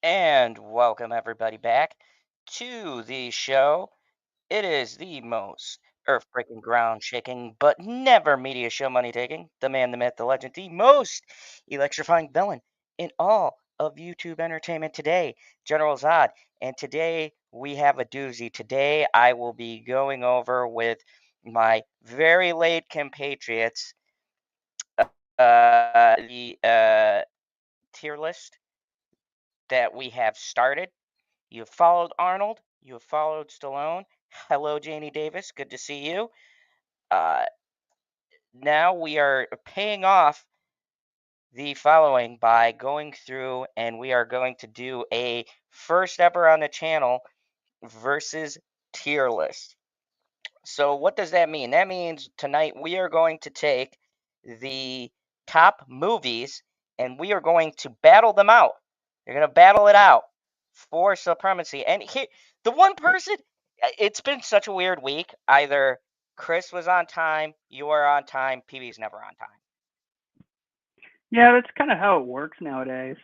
And welcome everybody back to the show. It is the most earth-breaking, ground-shaking, but never media show money taking. The man, the myth, the legend, the most electrifying villain in all of YouTube entertainment today, General Zod. And today we have a doozy. Today I will be going over with my very late compatriots the tier list that we have started. You have followed Arnold. You have followed Stallone. Hello, Janie Davis. Good to see you. Uh, Now we are paying off the following by going through and we are going to do a first ever on the channel versus tier list. So, what does that mean? That means tonight we are going to take the top movies and we are going to battle them out. You're going to battle it out for supremacy. And the one person, it's been such a weird week. Either Chris was on time, you are on time, PB's never on time. Yeah, that's kind of how it works nowadays.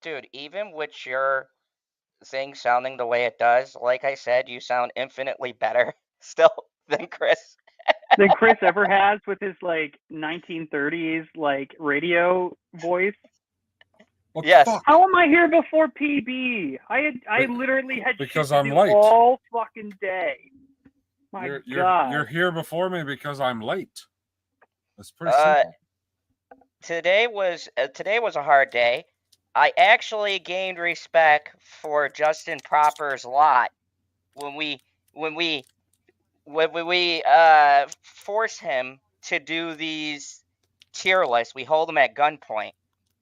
Dude, even with your thing sounding the way it does, like I said, you sound infinitely better still than Chris. Than Chris ever has with his 1930s radio voice. What the Yes. fuck? How am I here before PB? I literally had Because shit to I'm do late. all fucking day. My You're God. here before me because I'm late. That's pretty simple. Today was a hard day. I actually gained respect for Justin Proper's lot when we force him to do these tier lists. We hold him at gunpoint.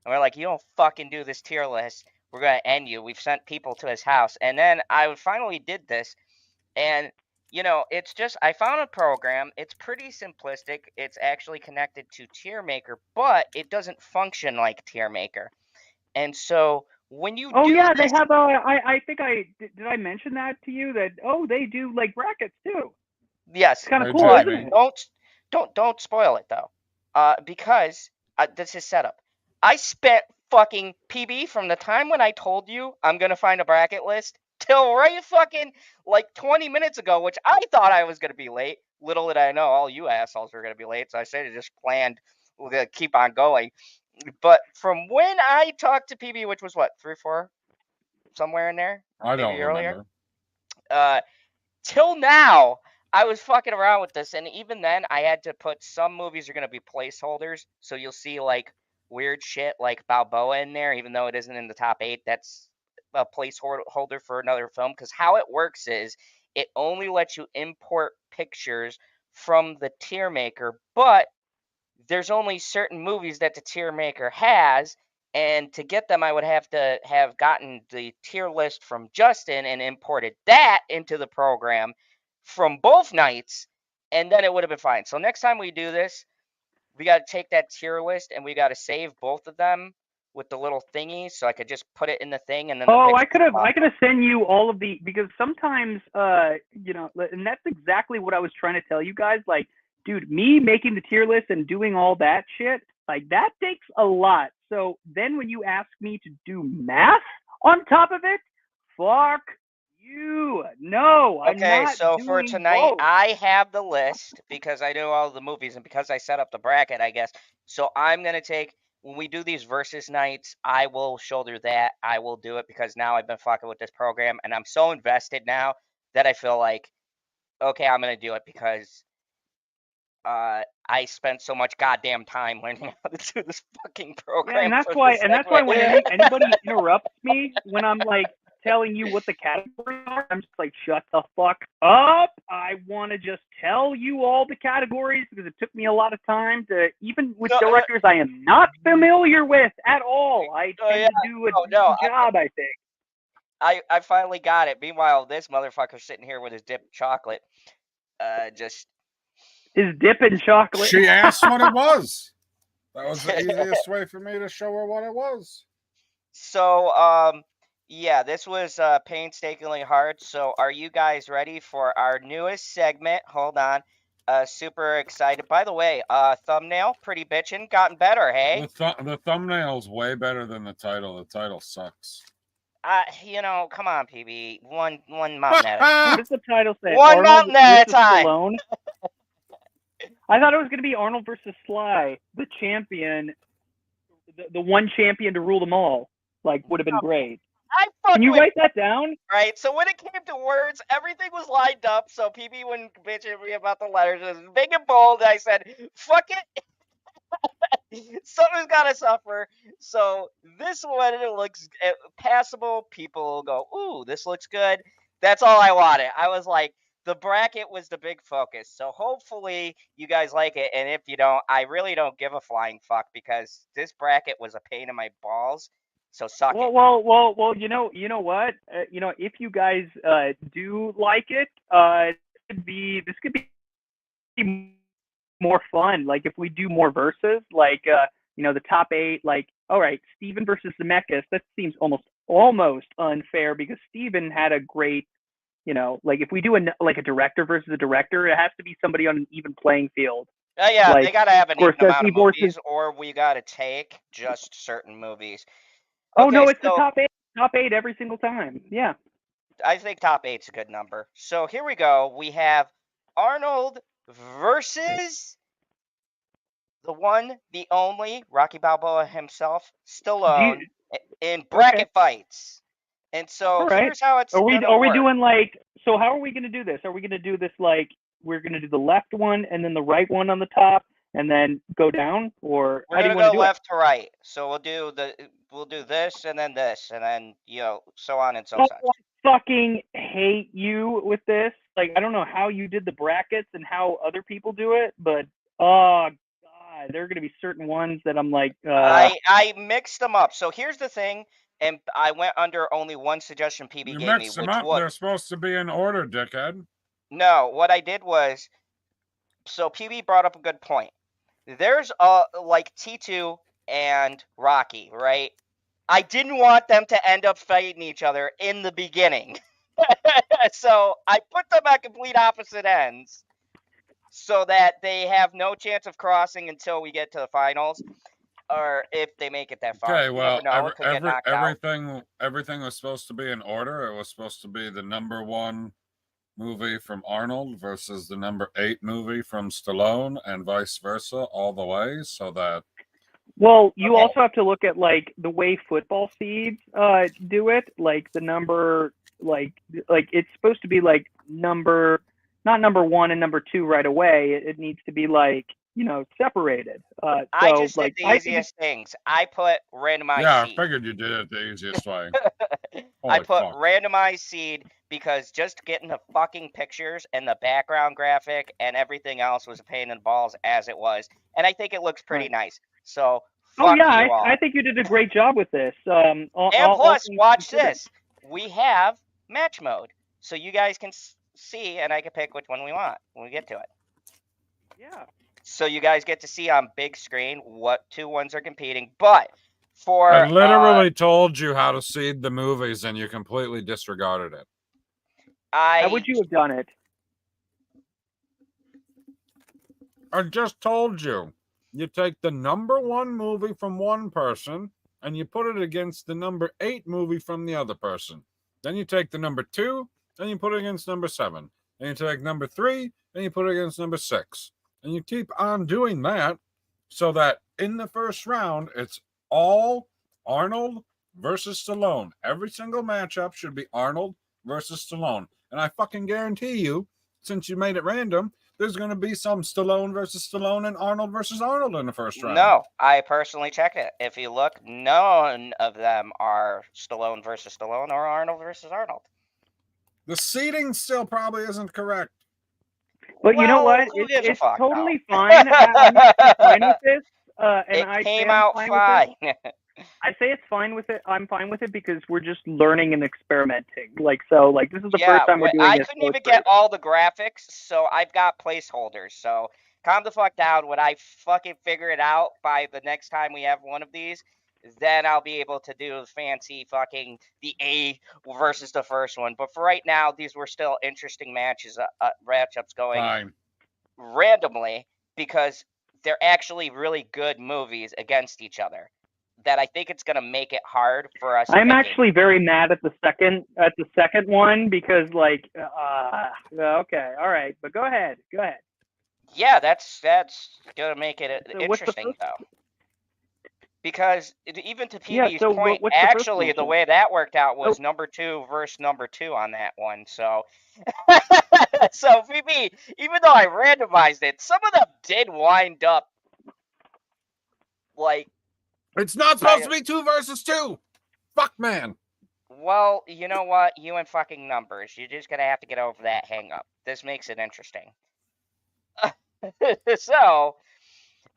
And we're like, you don't fucking do this tier list, we're gonna end you. We've sent people to his house. And then I finally did this, and it's just I found a program. It's pretty simplistic. It's actually connected to TierMaker, but it doesn't function like TierMaker. And so when you Oh do yeah, they this, have I think did I mention that to you that they do brackets too. yes, It's kind of They cool, do, but isn't mate. it? don't spoil it though, because this is setup. I spent fucking PB from the time when I told you I'm gonna find a bracket list till right fucking like 20 minutes ago, which I thought I was gonna be late. Little did I know all you assholes were gonna be late, so I should have just planned we're gonna keep on going. But from when I talked to PB, which was what 3 or 4, somewhere in there, I don't maybe earlier, remember. uh, till now, I was fucking around with this, and even then, I had to put some movies are gonna be placeholders, so you'll see like weird shit like Balboa in there, even though it isn't in the top 8. That's a placeholder for another film. Because how it works is it only lets you import pictures from the tier maker, but there's only certain movies that the tier maker has, and to get them I would have to have gotten the tier list from Justin and imported that into the program from both nights, and then it would have been fine. So next time we do this, we got to take that tier list and we got to save both of them with the little thingies so I could just put it in the thing and then the Oh, picture would pop I could up. have sent you all of because sometimes and that's exactly what I was trying to tell you guys. Like, dude, me making the tier list and doing all that shit, like that takes a lot. So then when you ask me to do math on top of it, fuck you. No, I'm Okay, not so for doing tonight, both. I have the list because I know all the movies and because I set up the bracket, I guess. So I'm gonna take when we do these versus nights, I will shoulder that. I will do it because now I've been fucking with this program and I'm so invested now that I feel like okay, I'm gonna do it because I spent so much goddamn time learning how to do this fucking Yeah, program for this and that's why segment. when anybody interrupts me when I'm telling you what the categories are, I'm just like, shut the fuck up. I want to just tell you all the categories because it took me a lot of time to, even with No, directors I am not familiar with at all. I tend yeah, to do a no, decent job, I think. I finally got it. Meanwhile, this motherfucker's sitting here with his dipped chocolate. Just His dip in chocolate. She asked what it was. That was the easiest way for me to show her what it was. so yeah, this was painstakingly hard. So are you guys ready for our newest segment? Hold on. Super excited. By the way, thumbnail, pretty bitchin', gotten better, hey? The thumbnail's way better than the title. The title sucks. Come on, PB. One mountain at a What time. does the title say? One Arnold mountain at a versus time. Stallone? I thought it was going to be Arnold versus Sly, the champion, the one champion to rule them all. Like, would have been great. I fuck Can you with write that down? right. So when it came to words, everything was lined up. So PB wouldn't bitch at me about the letters. It was big and bold. I said, "Fuck it." Something's gotta suffer. So this one, it looks passable. People will go, "Ooh, this looks good." That's all I wanted. I was like, the bracket was the big focus. So hopefully you guys like it. And if you don't, I really don't give a flying fuck because this bracket was a pain in my balls. So suck it. Well. You know what? If you guys do like it, this could be more fun. Like if we do more verses, like the top 8. Like, all right, Steven versus Zemeckis. That seems almost unfair because Steven had a great. Like if we do a director versus a director, it has to be somebody on an even playing field. Yeah, Like, they gotta have an even amount of Scorsese versus. movies, or we gotta take just certain movies. Oh Okay, no, it's the so top eight every single time. Yeah. I think top 8's a good number. So here we go. We have Arnold versus the one, the only, Rocky Balboa himself, Stallone, in bracket fights. And so All right. here's how it's Are we work. doing like, so how are we going to do this? Are we going to do this like we're going to do the left one and then the right one on the top and then go down, or We're how do you gonna want go to do it? left to right. So we'll do this and then so on and so Oh, such. I fucking hate you with this. Like, I don't know how you did the brackets and how other people do it, but oh god, there are going to be certain ones that I'm like, I mixed them up. So here's the thing, and I went under only one suggestion PB You gave me, mix them which up. was They're supposed to be in order, dickhead. no. What I did was, so PB brought up a good point. There's like T2 and Rocky, right? I didn't want them to end up fighting each other in the beginning. So I put them at complete opposite ends so that they have no chance of crossing until we get to the finals, or if they make it that far. Okay, You well, never know. It could get knocked out. everything was supposed to be in order. It was supposed to be the number 1 movie from Arnold versus the number 8 movie from Stallone, and vice versa, all the way, so that. well, you also have to look at like the way football seeds do it. Like the number, like it's supposed to be like not number 1 and number 2 right away. It needs to be like separated. I So just did like the I think easiest things. I put randomized Yeah, I seed. figured you did it the easiest way. I Holy put fuck. randomized seed because just getting the fucking pictures and the background graphic and everything else was a pain in the balls as it was. And I think it looks pretty nice. So fuck you all. I think you did a great job with this. And plus, watch this. We have match mode. So you guys can see and I can pick which one we want when we get to it. Yeah. So you guys get to see on big screen what 2 ones are competing. But for I literally told you how to seed the movies and you completely disregarded it. How would you have done it? I just told you. You take the number 1 movie from one person and you put it against the number 8 movie from the other person. Then you take the number 2 and you put it against number 7. And you take number 3 and you put it against number 6. And you keep on doing that so that in the first round, it's all Arnold versus Stallone. Every single matchup should be Arnold versus Stallone. And I fucking guarantee you, since you made it random, there's going to be some Stallone versus Stallone and Arnold versus Arnold in the first round. No, I personally checked it. If you look, none of them are Stallone versus Stallone or Arnold versus Arnold. The seating still probably isn't correct. But you know what? It's totally fine. I'm fine with this. And it came out fine. I say it's fine with it. I'm fine with it because we're just learning and experimenting. Like this is the first time we're doing this. I couldn't even get all the graphics, so I've got placeholders. So calm the fuck down. When I fucking figure it out by the next time we have one of these, then I'll be able to do fancy fucking the A versus the first one. But for right now, these were still interesting matches, matchups going. Fine. randomly because they're actually really good movies against each other. That I think it's gonna make it hard for us I'm picking. actually very mad at the second one because okay, all right, but go ahead. Yeah, that's gonna make it So what's the interesting first? though. Because even to Yeah. PB's So point, what's the first actually the one? way that worked out Oh, was number 2 versus number 2 on that one. So so PB, even though I randomized it, some of them did wind up like It's not supposed to be 2 versus 2. Fuck, man. well, you know what? You and fucking numbers. You're just gonna have to get over that hang up. This makes it interesting. So,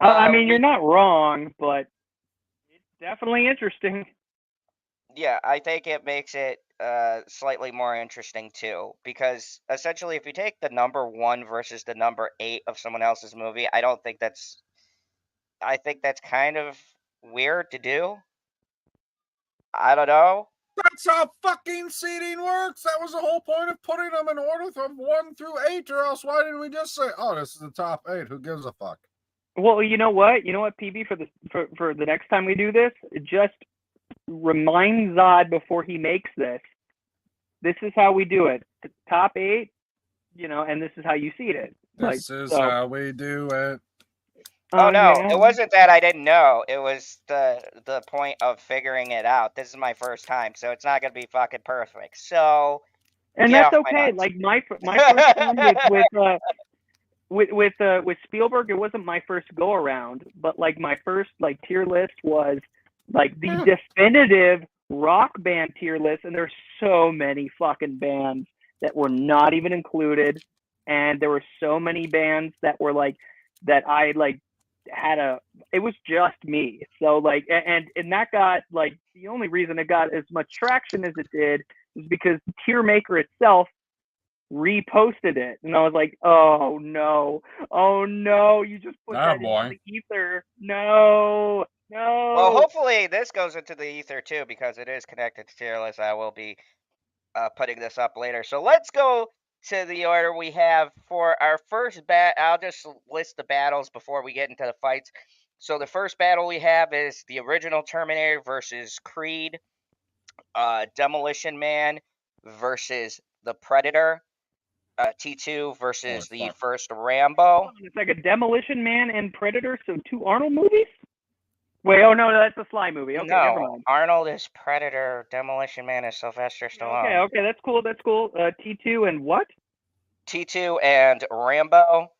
I mean, you're we not wrong, but it's definitely interesting. yeah, I think it makes it slightly more interesting too, because essentially, if you take the number 1 versus the number 8 of someone else's movie, I don't think that's. I think that's kind of weird to do. I don't know. That's how fucking seeding works. That was the whole point of putting them in order from 1 through 8, or else why didn't we just say, oh, this is the top 8? Who gives a fuck? Well, you know what, PB, for the next time we do this, just remind Zod before he makes this. This is how we do it. Top 8, and this is how you seed it. This is how we do it. Oh no, it wasn't that I didn't know. It was the point of figuring it out. This is my first time, so it's not gonna be fucking perfect. So, and get that's off my okay. nuts. Like my first one with Spielberg, it wasn't my first go around, but like my first like tier list was like the definitive rock band tier list, and there's so many fucking bands that were not even included, and there were so many bands that were like that I like had it was just me. So like and that got like the only reason it got as much traction as it did is because the tier maker itself reposted it, and I was like, oh no, you just put that into the ether. No. Well, hopefully this goes into the ether too, because it is connected to tier list. I will be putting this up later. So let's go to the order we have for our first I'll just list the battles before we get into the fights. So the first battle we have is the original Terminator versus Creed, Demolition Man versus the Predator, T2 versus the first Rambo. It's like a Demolition Man and Predator, so 2 Arnold movies? Wait, oh no, that's a Sly movie. Okay, never No, mind. Arnold is Predator, Demolition Man is Sylvester Stallone. Okay, that's cool. T2 and what? T2 and Rambo.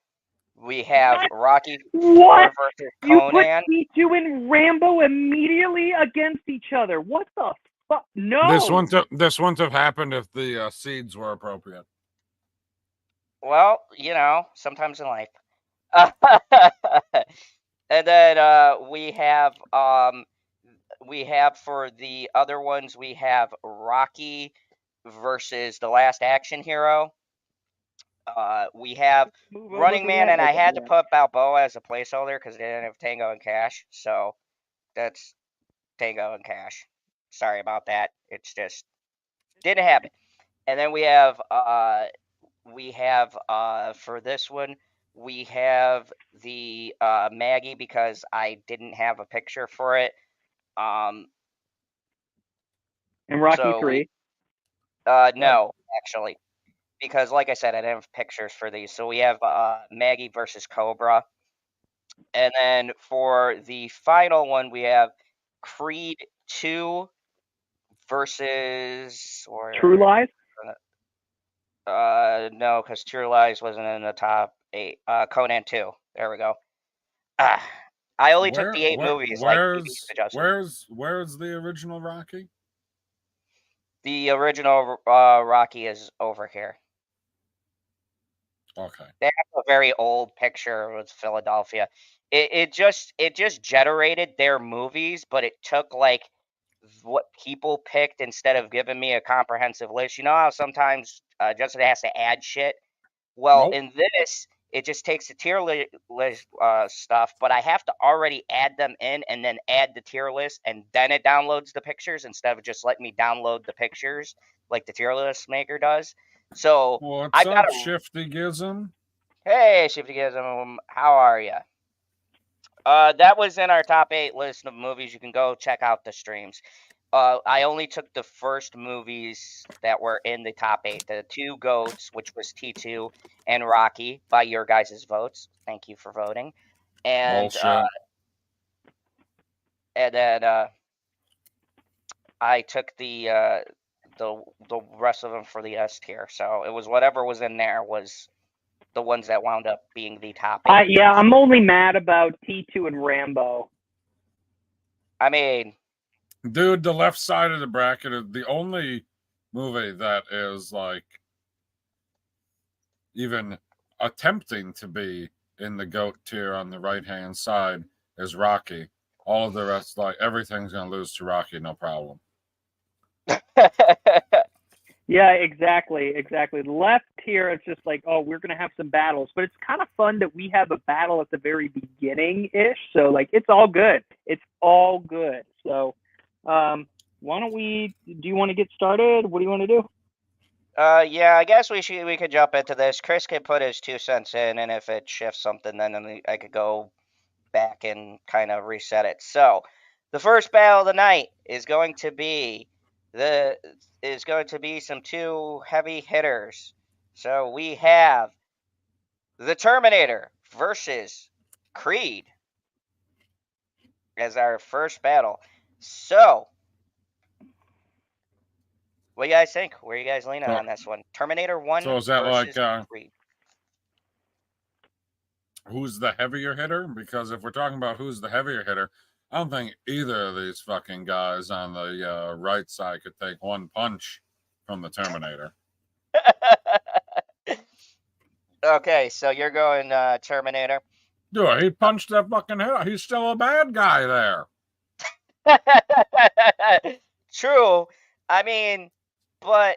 We have What? Rocky What? versus You Conan. put T2 and Rambo immediately against each other. What the fuck? No. This wouldn't have happened if the seeds were appropriate. Well, sometimes in life. And then we have for the other ones, we have Rocky versus The Last Action Hero. We have Running Man, and I had to put Balboa as a placeholder because they didn't have Tango and Cash. So that's Tango and Cash. Sorry about that. It's just didn't happen. And then we have for this one, we have the Maggie, because I didn't have a picture for it. And Rocky 3. No, actually, because like I said, I didn't have pictures for these. So we have Maggie versus Cobra. And then for the final one, we have Creed 2 versus True Lies? No, because True Lies wasn't in the top 8. Conan 2. There we go. I only took the 8 movies. Where's the original Rocky? The original Rocky is over here. Okay. They have a very old picture with Philadelphia. It just generated their movies, but it took like what people picked instead of giving me a comprehensive list. You know how sometimes Justin has to add shit? Well, in this, it just takes the tier list stuff, but I have to already add them in and then add the tier list, and then it downloads the pictures instead of just letting me download the pictures like the tier list maker does. So What's up, Shifty Gizm? Hey, Shiftygasm, how are you? That was in our top 8 list of movies. You can go check out the streams. I only took the first movies that were in the top 8. The two GOATs, which was T2 and Rocky, by your guys' votes. Thank you for voting. And Bullshit. then I took the rest of them for the S tier. So it was whatever was in there was the ones that wound up being the top 8. Yeah, I'm only mad about T2 and Rambo. I mean, Dude, the left side of the bracket is the only movie that is like even attempting to be in the GOAT tier on the right hand side is Rocky. All of the rest, like everything's gonna lose to Rocky, no problem. Yeah, exactly. The left here is just like, oh, we're gonna have some battles, but it's kind of fun that we have a battle at the very beginning ish. So like, it's all good. So, why don't we? Do you want to get started? What do you want to do? Yeah, I guess we could jump into this. Chris can put his 2 cents in, and if it shifts something, then I could go back and kind of reset it. So, the first battle of the night is going to be some 2 heavy hitters. So we have the Terminator versus Creed as our first battle. So, what do you guys think? Where are you guys leaning on this one? Terminator 1 So is that versus like Creed. Who's the heavier hitter? Because if we're talking about who's the heavier hitter, I don't think either of these fucking guys on the right side could take one punch from the Terminator. Okay, so you're going Terminator. Dude, he punched that fucking head. He's still a bad guy there. True. I mean, but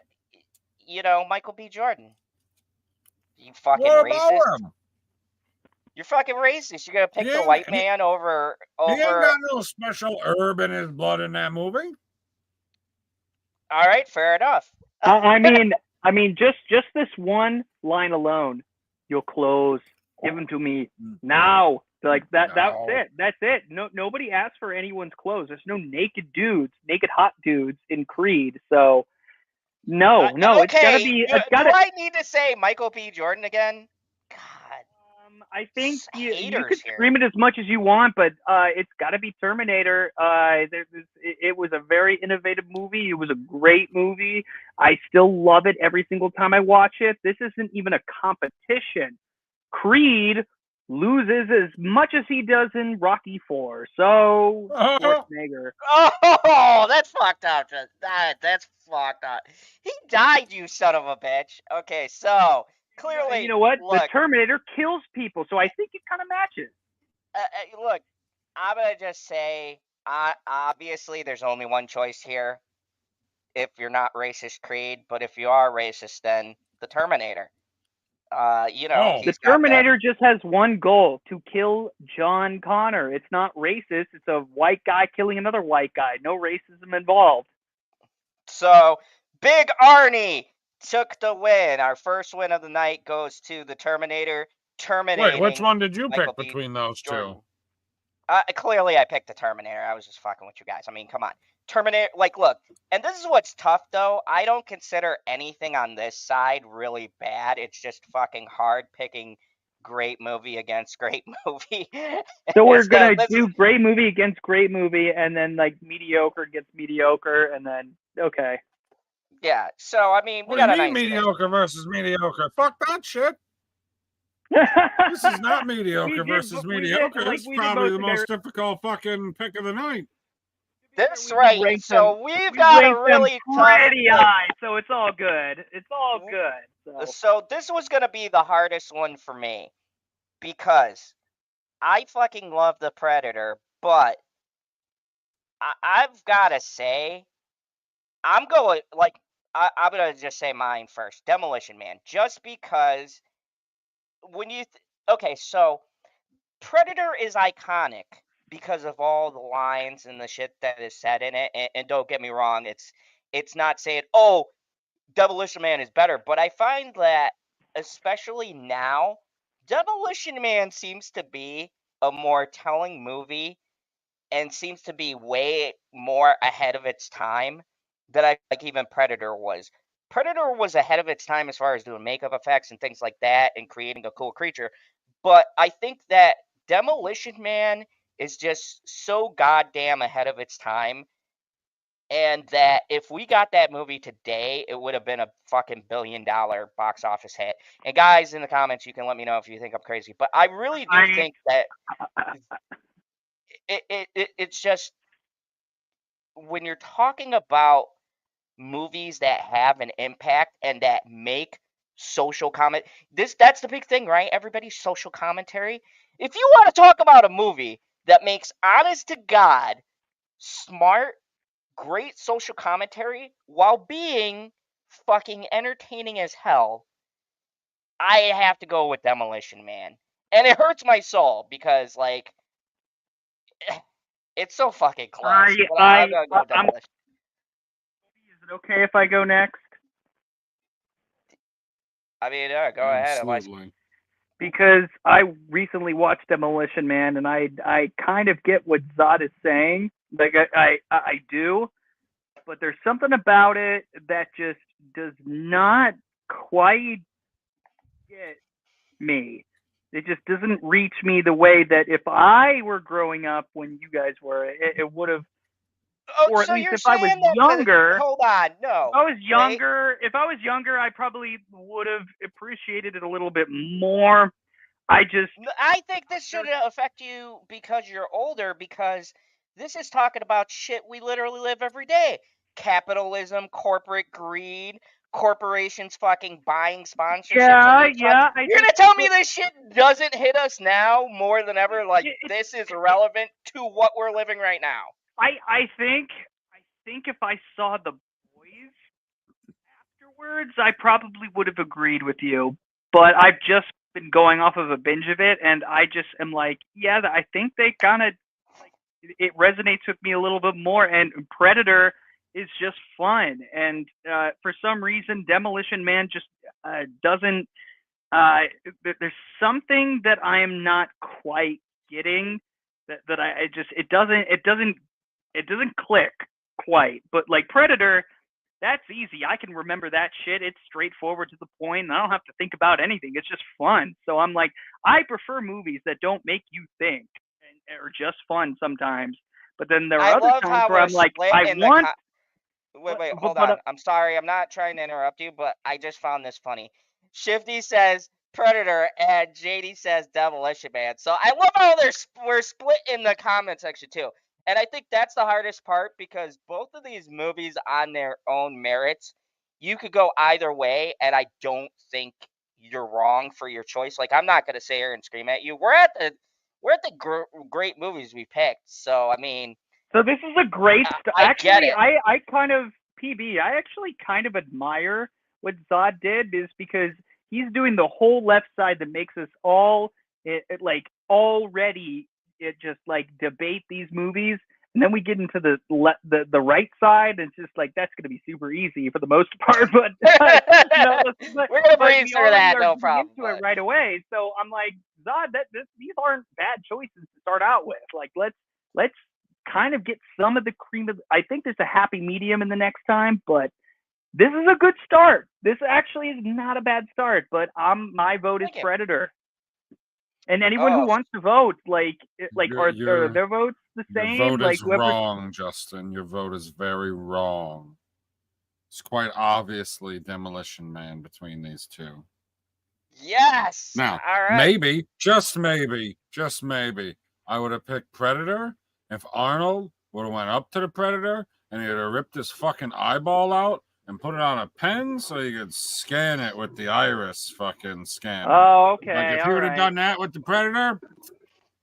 you know, Michael B. Jordan. You fucking What racist. about him? You're fucking racist. You're gonna pick the white man over. He ain't got no special herb in his blood in that movie. All right, fair enough. I mean, just this one line alone, you'll close. Give them to me now. Like that. No. That's it. No, nobody asked for anyone's clothes. There's no naked hot dudes in Creed. So no, Okay. it's gotta be. Do I need to say Michael B. Jordan again? God. I think you Haters can scream here. it as much as you want, but it's got to be Terminator. It was a very innovative movie. It was a great movie. I still love it every single time I watch it. This isn't even a competition. Creed loses as much as he does in Rocky 4. So Schwarzenegger. Oh, that's fucked up. That's fucked up. He died, you son of a bitch. Okay, so clearly, You know what? Look, the Terminator kills people, so I think it kind of matches. Look, I'm gonna just say, obviously, there's only one choice here. If you're not racist, Creed, but if you are racist, then the Terminator. The Terminator just has one goal: to kill John Connor. It's not racist. It's a white guy killing another white guy. No racism involved. So, Big Arnie took the win. Our first win of the night goes to the Terminator. Wait, which one did you pick between those Jordan. two? Clearly, I picked the Terminator. I was just fucking with you guys. I mean, come on. Terminator, look, and this is what's tough, though. I don't consider anything on this side really bad. It's just fucking hard picking great movie against great movie. So we're going to do great movie against great movie, and then, mediocre against mediocre, and then, okay. Yeah, so, I mean, we got a nice mediocre versus mediocre. Fuck that shit. This is not mediocre versus mediocre. This is probably the most difficult fucking pick of the night. That's right. So we've got a really pretty high. So it's all good. It's all good. So this was gonna be the hardest one for me because I fucking love the Predator, but I've gotta say I'm going I'm gonna just say mine first. Demolition Man, just because when you okay, so Predator is iconic because of all the lines and the shit that is said in it. And don't get me wrong, it's not saying, oh, Demolition Man is better, but I find that especially now, Demolition Man seems to be a more telling movie and seems to be way more ahead of its time than I like even Predator was. Predator was ahead of its time as far as doing makeup effects and things like that and creating a cool creature. But I think that Demolition Man is just so goddamn ahead of its time. And that if we got that movie today, it would have been a fucking $1 billion box office hit. And guys, in the comments, you can let me know if you think I'm crazy. But I really do think that it's just when you're talking about movies that have an impact and that make social comment, that's the big thing, right? Everybody's social commentary. If you want to talk about a movie that makes honest to God, smart, great social commentary while being fucking entertaining as hell, I have to go with Demolition Man. And it hurts my soul because like it's so fucking close. But I'm gonna go Demolition. Is it okay if I go next? I mean, go ahead. Absolutely. Because I recently watched Demolition Man, and I kind of get what Zod is saying. Like I do, but there's something about it that just does not quite get me. It just doesn't reach me the way that if I were growing up when you guys were, it would have. Oh, Or at so least you're if I was saying that younger. hold on, no. If I was younger, I probably would have appreciated it a little bit more. I think this should affect you because you're older, because this is talking about shit we literally live every day. Capitalism, corporate greed, corporations fucking buying sponsorships. Yeah. You're gonna tell me this shit doesn't hit us now more than ever? Like this is relevant to what we're living right now. I think if I saw The Boys afterwards, I probably would have agreed with you. But I've just been going off of a binge of it, and I just am like, yeah, I think they kind of like it resonates with me a little bit more. And Predator is just fun, and for some reason, Demolition Man just doesn't. There's something that I am not quite getting. That I just it doesn't click quite. But like Predator, that's easy. I can remember that shit. It's straightforward to the point, and I don't have to think about anything. It's just fun. So I'm like, I prefer movies that don't make you think and are just fun sometimes. But then there are other times where I'm like, Wait, hold on. I'm sorry. I'm not trying to interrupt you, but I just found this funny. Shifty says Predator, and JD says Demolition Man. So I love how we're split in the comment section too. And I think that's the hardest part, because both of these movies on their own merits, you could go either way, and I don't think you're wrong for your choice. Like, I'm not going to sit here and scream at you. We're at the great movies we picked. So, I mean, so this is a great actually, I kind of I actually kind of admire what Zod did, is because he's doing the whole left side that makes us all like already just like debate these movies, and then we get into the right side, and it's just like that's going to be super easy for the most part. But we're gonna breeze through that, no problem. Into it right away. So I'm like, Zod, these aren't bad choices to start out with. Like let's kind of get some of the cream of. I think there's a happy medium in the next time, but this is a good start. This actually is not a bad start. But my vote is Predator. And anyone who wants to vote, are their votes the same? Your vote is wrong, Justin. Your vote is very wrong. It's quite obviously Demolition Man between these two. Yes. Now, all right. maybe, just maybe, I would have picked Predator if Arnold would have went up to the Predator and he'd have ripped his fucking eyeball out and put it on a pen so you could scan it with the iris fucking scanner. Oh, okay. Like if he would have done that with the Predator,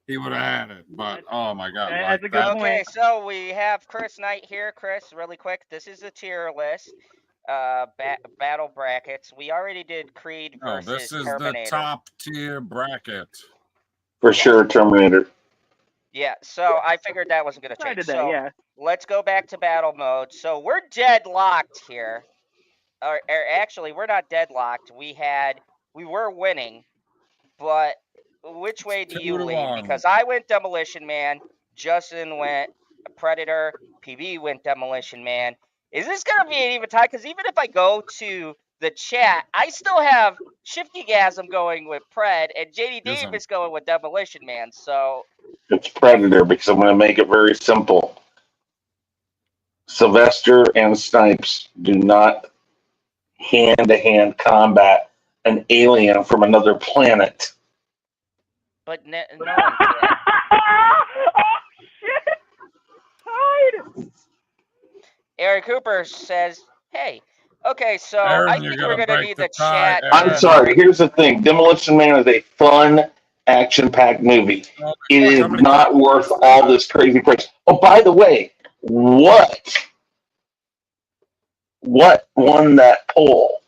he would have had it. But oh my god, that's a good point. Okay, so we have Chris Knight here. Chris, really quick, this is a tier list. Battle brackets. We already did Creed versus this is Terminator. The top tier bracket. For sure, Terminator. Yeah, so I figured that wasn't going to change. So yeah. Let's go back to battle mode. So we're deadlocked here. Or actually, we're not deadlocked. We were winning. but which way do you 2 to lean? 1. Because I went Demolition Man, Justin went Predator, PB went Demolition Man. Is this gonna be an even tie? Because even if I go to the chat, I still have Shiftygasm going with Pred and JD Ism. Davis going with Demolition Man. So It's Predator because I'm going to make it very simple. Sylvester and Snipes do not hand-to-hand combat an alien from another planet. but no one did. Oh shit! Tied. Eric Cooper says, "Hey, okay, so Aaron, I you're think gonna we're gonna break need the the tie, chat." Aaron. I'm sorry. Here's the thing. Demolition Man is a fun, action-packed movie. It is Somebody not worth all this crazy price. Oh, by the way, what won that poll?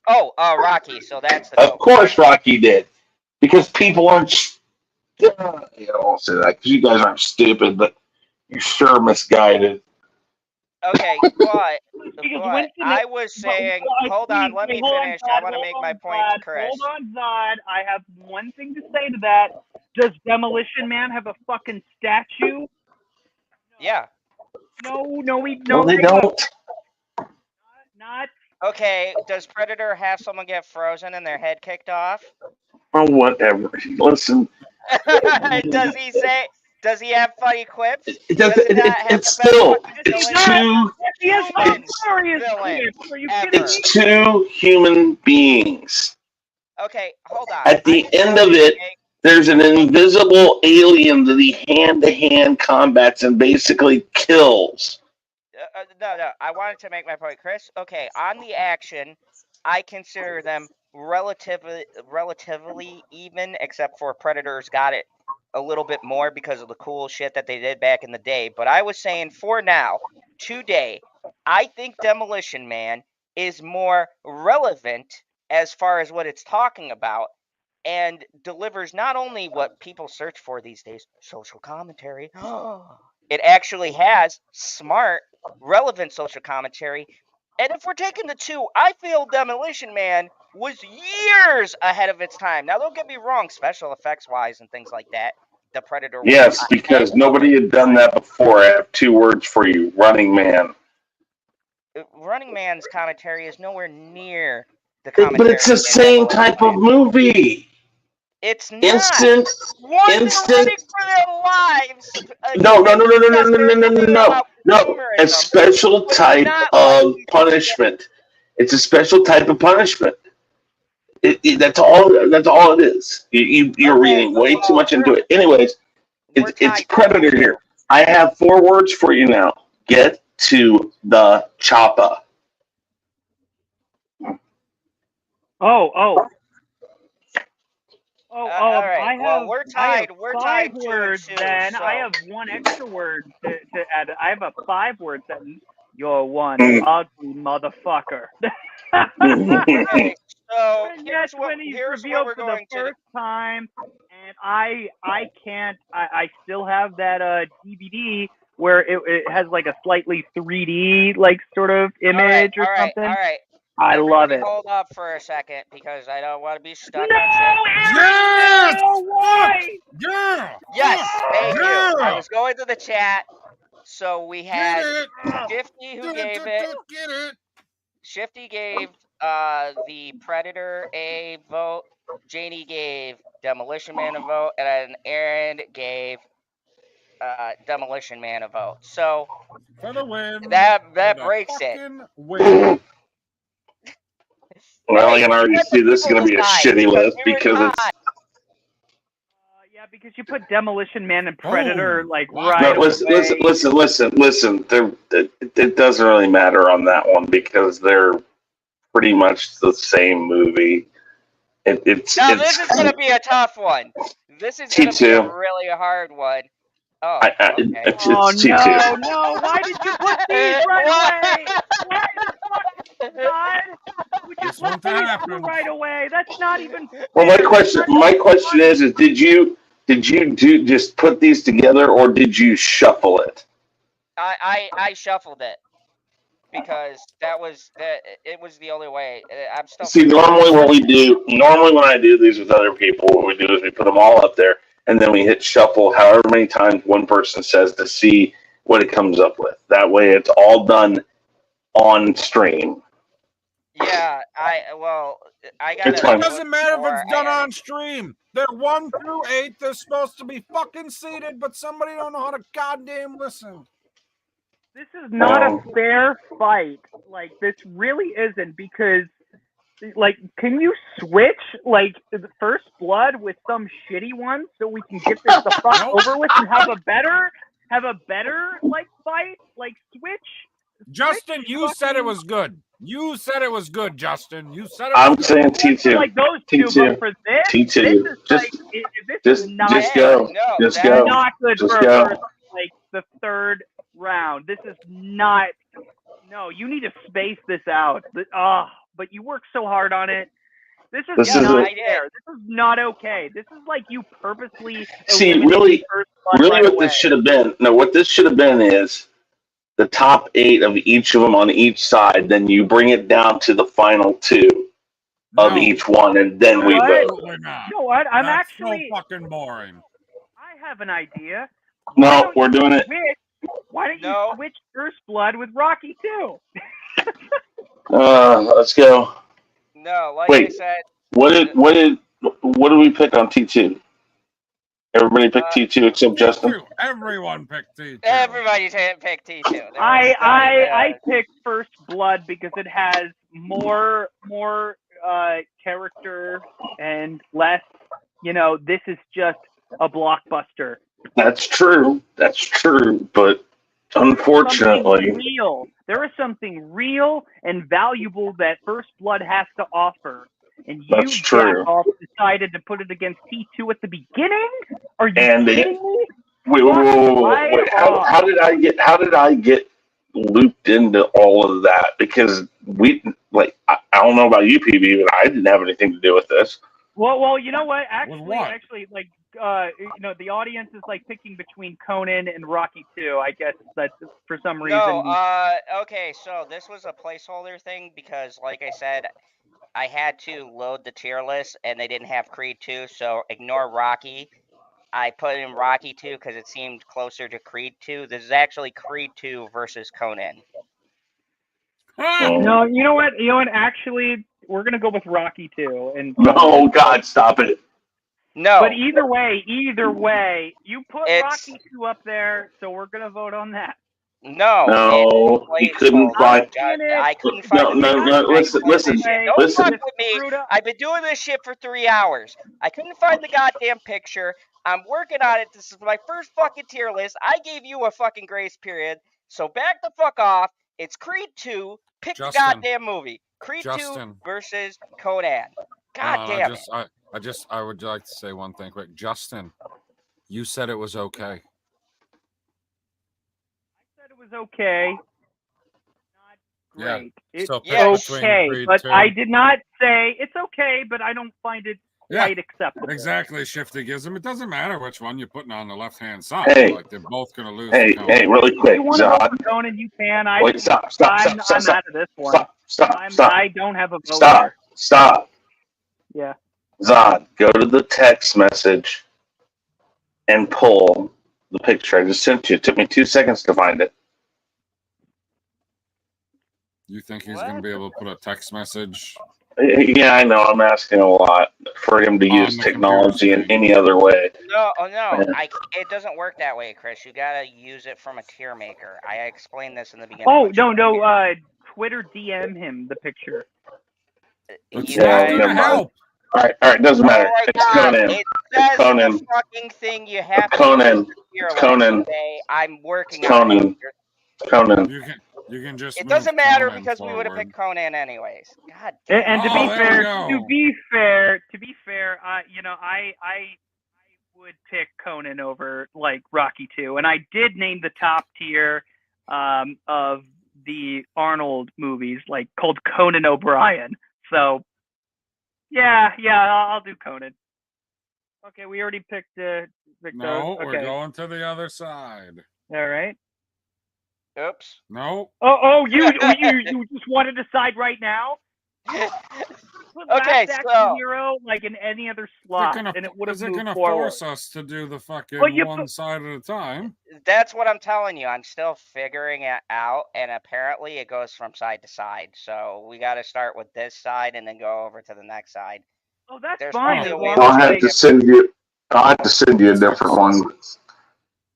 Oh, Rocky. So that's the Of course, Rocky did, because people aren't. I won't say that because you guys aren't stupid, but you're sure misguided. Okay, but Winston, I was saying, hold on, let me finish. I want to make my point to Chris. Hold on, Zod. I have one thing to say to that. Does Demolition Man have a fucking statue? Yeah. No, They don't. Not. Okay, does Predator have someone get frozen and their head kicked off? Oh, whatever. Listen, Does he say? Does he have funny quips? it's still it's two human beings. Okay, hold on. At the end of it, there's an invisible alien that he hand-to-hand combats and basically kills. No. I wanted to make my point, Chris. Okay, on the action, I consider them relatively even, except for Predator's got it a little bit more because of the cool shit that they did back in the day. But I was saying for now, today, I think Demolition Man is more relevant as far as what it's talking about and delivers not only what people search for these days, social commentary. It actually has smart, relevant social commentary. And if we're taking the two, I feel Demolition Man was years ahead of its time. Now, don't get me wrong, special effects wise and things like that, the Predator was Yes, because nobody had done that before. I have 2 words for you. Running Man. Running Man's commentary is nowhere near the commentary. But it's the same type of movie. It's not. Instant. Running for their lives. No. A special type of punishment. It's a special type of punishment. That's all it is. You're reading way too much into it. Anyways, it's Predator here. I have 4 words for you now. Get to the chopper. Oh. All right. Well, we're tied. We're tied 5 words. 2-2, Then so. I have 1 extra word to add. I have a 5-word sentence. You're one ugly motherfucker. Okay, so here's what we're going to do. First time, and I can't. I still have that DVD where it has like a slightly 3D like sort of image or something. All right. I love it. Hold up for a second because I don't want to be stuck No, on shit. Yes! Why? Yeah! Yes, thank you. Yeah! I was going to the chat, so we had Shifty who gave it. Get it. Shifty gave the Predator a vote. Janie gave Demolition Man a vote, and then Aaron gave Demolition Man a vote. So For the win. that breaks it. Win. Well, I can already see this is going to be a shitty list because it's. Yeah, because you put Demolition Man and Predator right. No, listen. It doesn't really matter on that one because they're pretty much the same movie. This is going to be a tough one. This is going to be a really hard one. Oh, okay. It's no! T2. Why did you put these right away? Why the fuck, God? We just put these right away. That's not even. Well, my question is did you just put these together or did you shuffle it? I shuffled it. because it was the only way. I'm still See, normally when I do these with other people, what we do is we put them all up there, and then we hit shuffle however many times one person says to see what it comes up with. That way, it's all done on stream. Yeah, I It's gotta fine. It do it doesn't matter if before it's I done edit. on stream. They're 1 through 8. They're supposed to be fucking seated, but somebody don't know how to goddamn listen. This is not a fair fight. Like, this really isn't, because, like, can you switch, like, the First Blood with some shitty one so we can get this the fuck over with and have a better, like, fight? Like, switch. Justin, you said it was good. You said it was good, Justin. You said it was I'm good. saying T2. Like those two, T2. but for this, T2. this is Just- like, this Just is not, go. No, Just that- go. not good Just for go. first, like, the third round. This is not. No, you need to space this out. But you work so hard on it. This is This not isn't- fair. This is not okay. This is like you purposely See, eliminated First Blood really right what away. this should have been. No, what this should have been is the top 8 of each of them on each side. Then you bring it down to the final 2 of No, each one, and then we What? vote. absolutely not. You know what? I'm That's actually. so fucking boring. I have an idea. No, we're doing it. Why don't you No. switch First Blood with Rocky too? Let's go. No, like Wait. I said, What did we pick on T2? Everybody picked T2 except Justin. T2. Everyone picked T2. everybody picked T2. I picked First Blood because it has more character and less. This is just a blockbuster. That's true. But unfortunately, There is something real and valuable that First Blood has to offer. And you, That's true. Jackoff, decided to put it against T2 at the beginning? Are you And kidding me? wait, how did I get looped into all of that? Because I don't know about you, PB, but I didn't have anything to do with this. Well, you know what? what? Actually, like, the audience is like picking between Conan and Rocky 2. I guess that's for some reason. No, okay, so this was a placeholder thing because, like I said, I had to load the tier list and they didn't have Creed 2, so ignore Rocky. I put in Rocky 2 because it seemed closer to Creed 2. This is actually Creed 2 versus Conan. No, you know what? Actually, we're gonna go with Rocky 2. And No, God, stop it. No. But either way, you put Rocky 2 up there, so we're gonna vote on that. No, you couldn't find. I couldn't find. No. Listen. Don't fuck with me. I've been doing this shit for 3 hours. I couldn't find the goddamn picture. I'm working on it. This is my first fucking tier list. I gave you a fucking grace period, so back the fuck off. It's Creed 2. Pick the goddamn movie. Creed 2 versus Conan. God damn it. I would like to say one thing quick. Justin, you said it was okay. Was okay. Not great. Yeah. It's okay, but I did not say it's okay, but I don't find it quite acceptable. Exactly, Shifty gives them. It doesn't matter which one you're putting on the left-hand side. Hey. Like they're both going to lose. Hey, really quick, If you want to Zod. vote for Conan, you can. Wait, stop. I'm out of this one. Stop. I don't have a vote. Stop. Yeah. Zod, go to the text message and pull the picture I just sent you. It took me 2 seconds to find it. You think he's going to be able to put a text message? Yeah, I know. I'm asking a lot for him to use technology in any other way. No. It doesn't work that way, Chris. You gotta use it from a tier maker. I explained this in the beginning. Oh, no. Twitter DM him the picture. It's not going to help. All right. Doesn't matter. It's Conan. It says Conan. the fucking thing you have Conan. to Conan. I'm working on it. Conan. You can just. It doesn't matter Conan because we would have forward. picked Conan anyways. God. And to Oh, be fair, I would pick Conan over like Rocky 2, and I did name the top tier of the Arnold movies, like called Conan O'Brien. So yeah, I'll do Conan. Okay, we already picked No, those. Okay. we're going to the other side. All right. Oops. No. You just want to decide right now? Put Okay, Last Action so Hero like in any other slot, and it would have moved forward. Force us to do the fucking Well, one side at a time? that's what I'm telling you. I'm still figuring it out, and apparently it goes from side to side. So we got to start with this side and then go over to the next side. Oh, that's There's fine. probably As a way long I'll as have to send you. I'll have to send you a different one,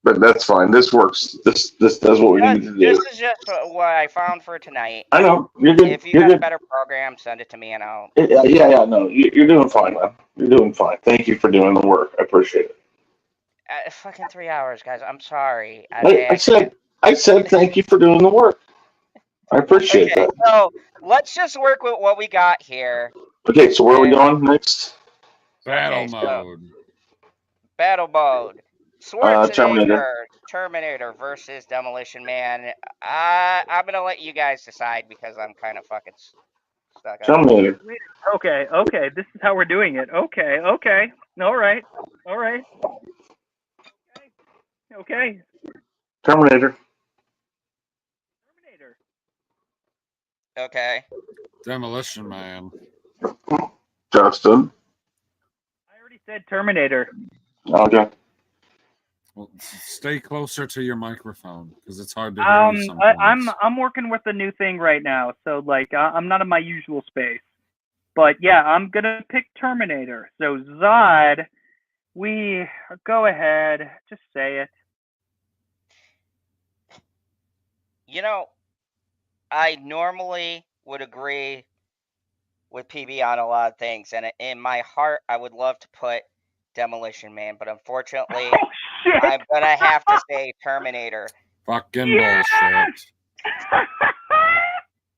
but that's fine. This works. This does what we need to do. This is just what I found for tonight. I know you're good. If you You're got a good. better program, send it to me and I'll. Yeah. No, you're doing fine, man. You're doing fine. Thank you for doing the work. I appreciate it. Fucking 3 hours, guys. I'm sorry. I said thank you for doing the work. I appreciate that. So let's just work with what we got here. Okay, so where are we going next? Battle mode. Battle mode. Terminator. Terminator versus Demolition Man. I'm gonna let you guys decide because I'm kind of fucking stuck. Terminator. Okay. This is how we're doing it. Okay. All right. Okay. Terminator. Okay. Demolition Man. Justin. I already said Terminator. Okay. Well, stay closer to your microphone because it's hard to hear you sometimes. I'm working with a new thing right now, so like I'm not in my usual space. But yeah, I'm gonna pick Terminator. So Zod, we go ahead, just say it. You know, I normally would agree with PB on a lot of things, and in my heart, I would love to put Demolition Man, but unfortunately, I'm gonna have to say Terminator. Fucking bullshit.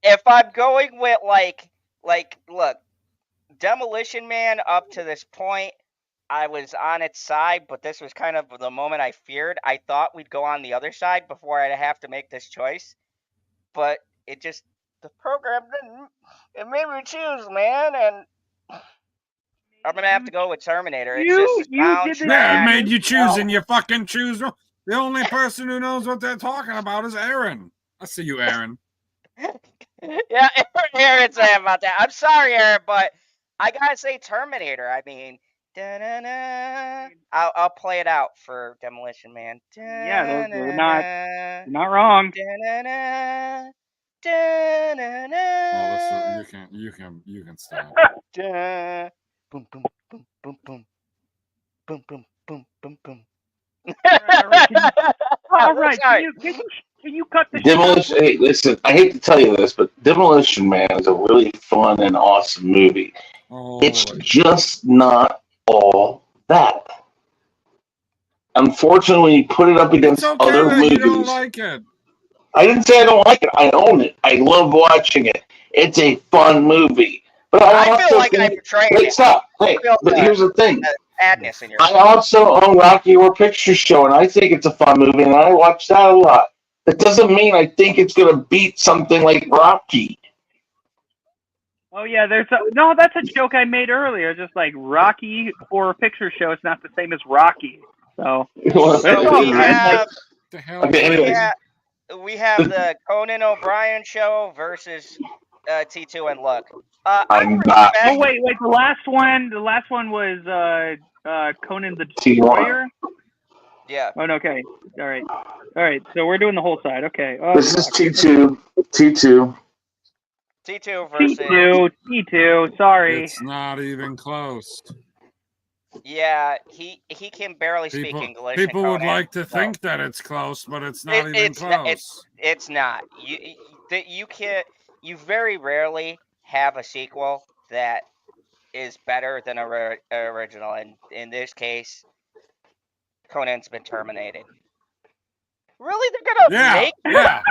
If I'm going with like, look, Demolition Man up to this point, I was on its side, but this was kind of the moment I feared. I thought we'd go on the other side before I'd have to make this choice, but it just, the program didn't. It made me choose, man, and I'm gonna have to go with Terminator. It's just a soundtrack. Yeah, it made you choose, and you fucking choose. The only person who knows what they're talking about is Aaron. I see you, Aaron. Yeah, Aaron's saying about that. I'm sorry, Aaron, but I gotta say Terminator. I mean, I'll play it out for Demolition Man. Yeah, they're not wrong. Oh, listen, you can stop. Boom, boom, boom, boom, boom, boom, boom, boom, boom, boom. All right, can you cut the Demolition? Hey, listen, I hate to tell you this, but Demolition Man is a really fun and awesome movie. Oh, it's just not all that. Unfortunately, when you put it up against other movies, you don't like it. I didn't say I don't like it. I own it. I love watching it. It's a fun movie. But I feel like I betrayed it. Stop. Hey, but here's the thing. Sadness in your I also own Rocky Horror Picture Show, and I think it's a fun movie, and I watch that a lot. That doesn't mean I think it's going to beat something like Rocky. Oh yeah, that's a joke I made earlier. Just like Rocky Horror Picture Show is not the same as Rocky. So we have the Conan O'Brien Show versus T2 and Look. I'm not. Oh wait, the last one was Conan the Destroyer. Yeah. Oh, okay. All right. So we're doing the whole side. Okay. This is T2 versus T2. Sorry. It's not even close. Yeah, he can barely speak English. People would like to think that it's close, but it's not even close. It's not. You very rarely have a sequel that is better than original, and in this case, Conan's been terminated. Really, they're gonna make? Yeah.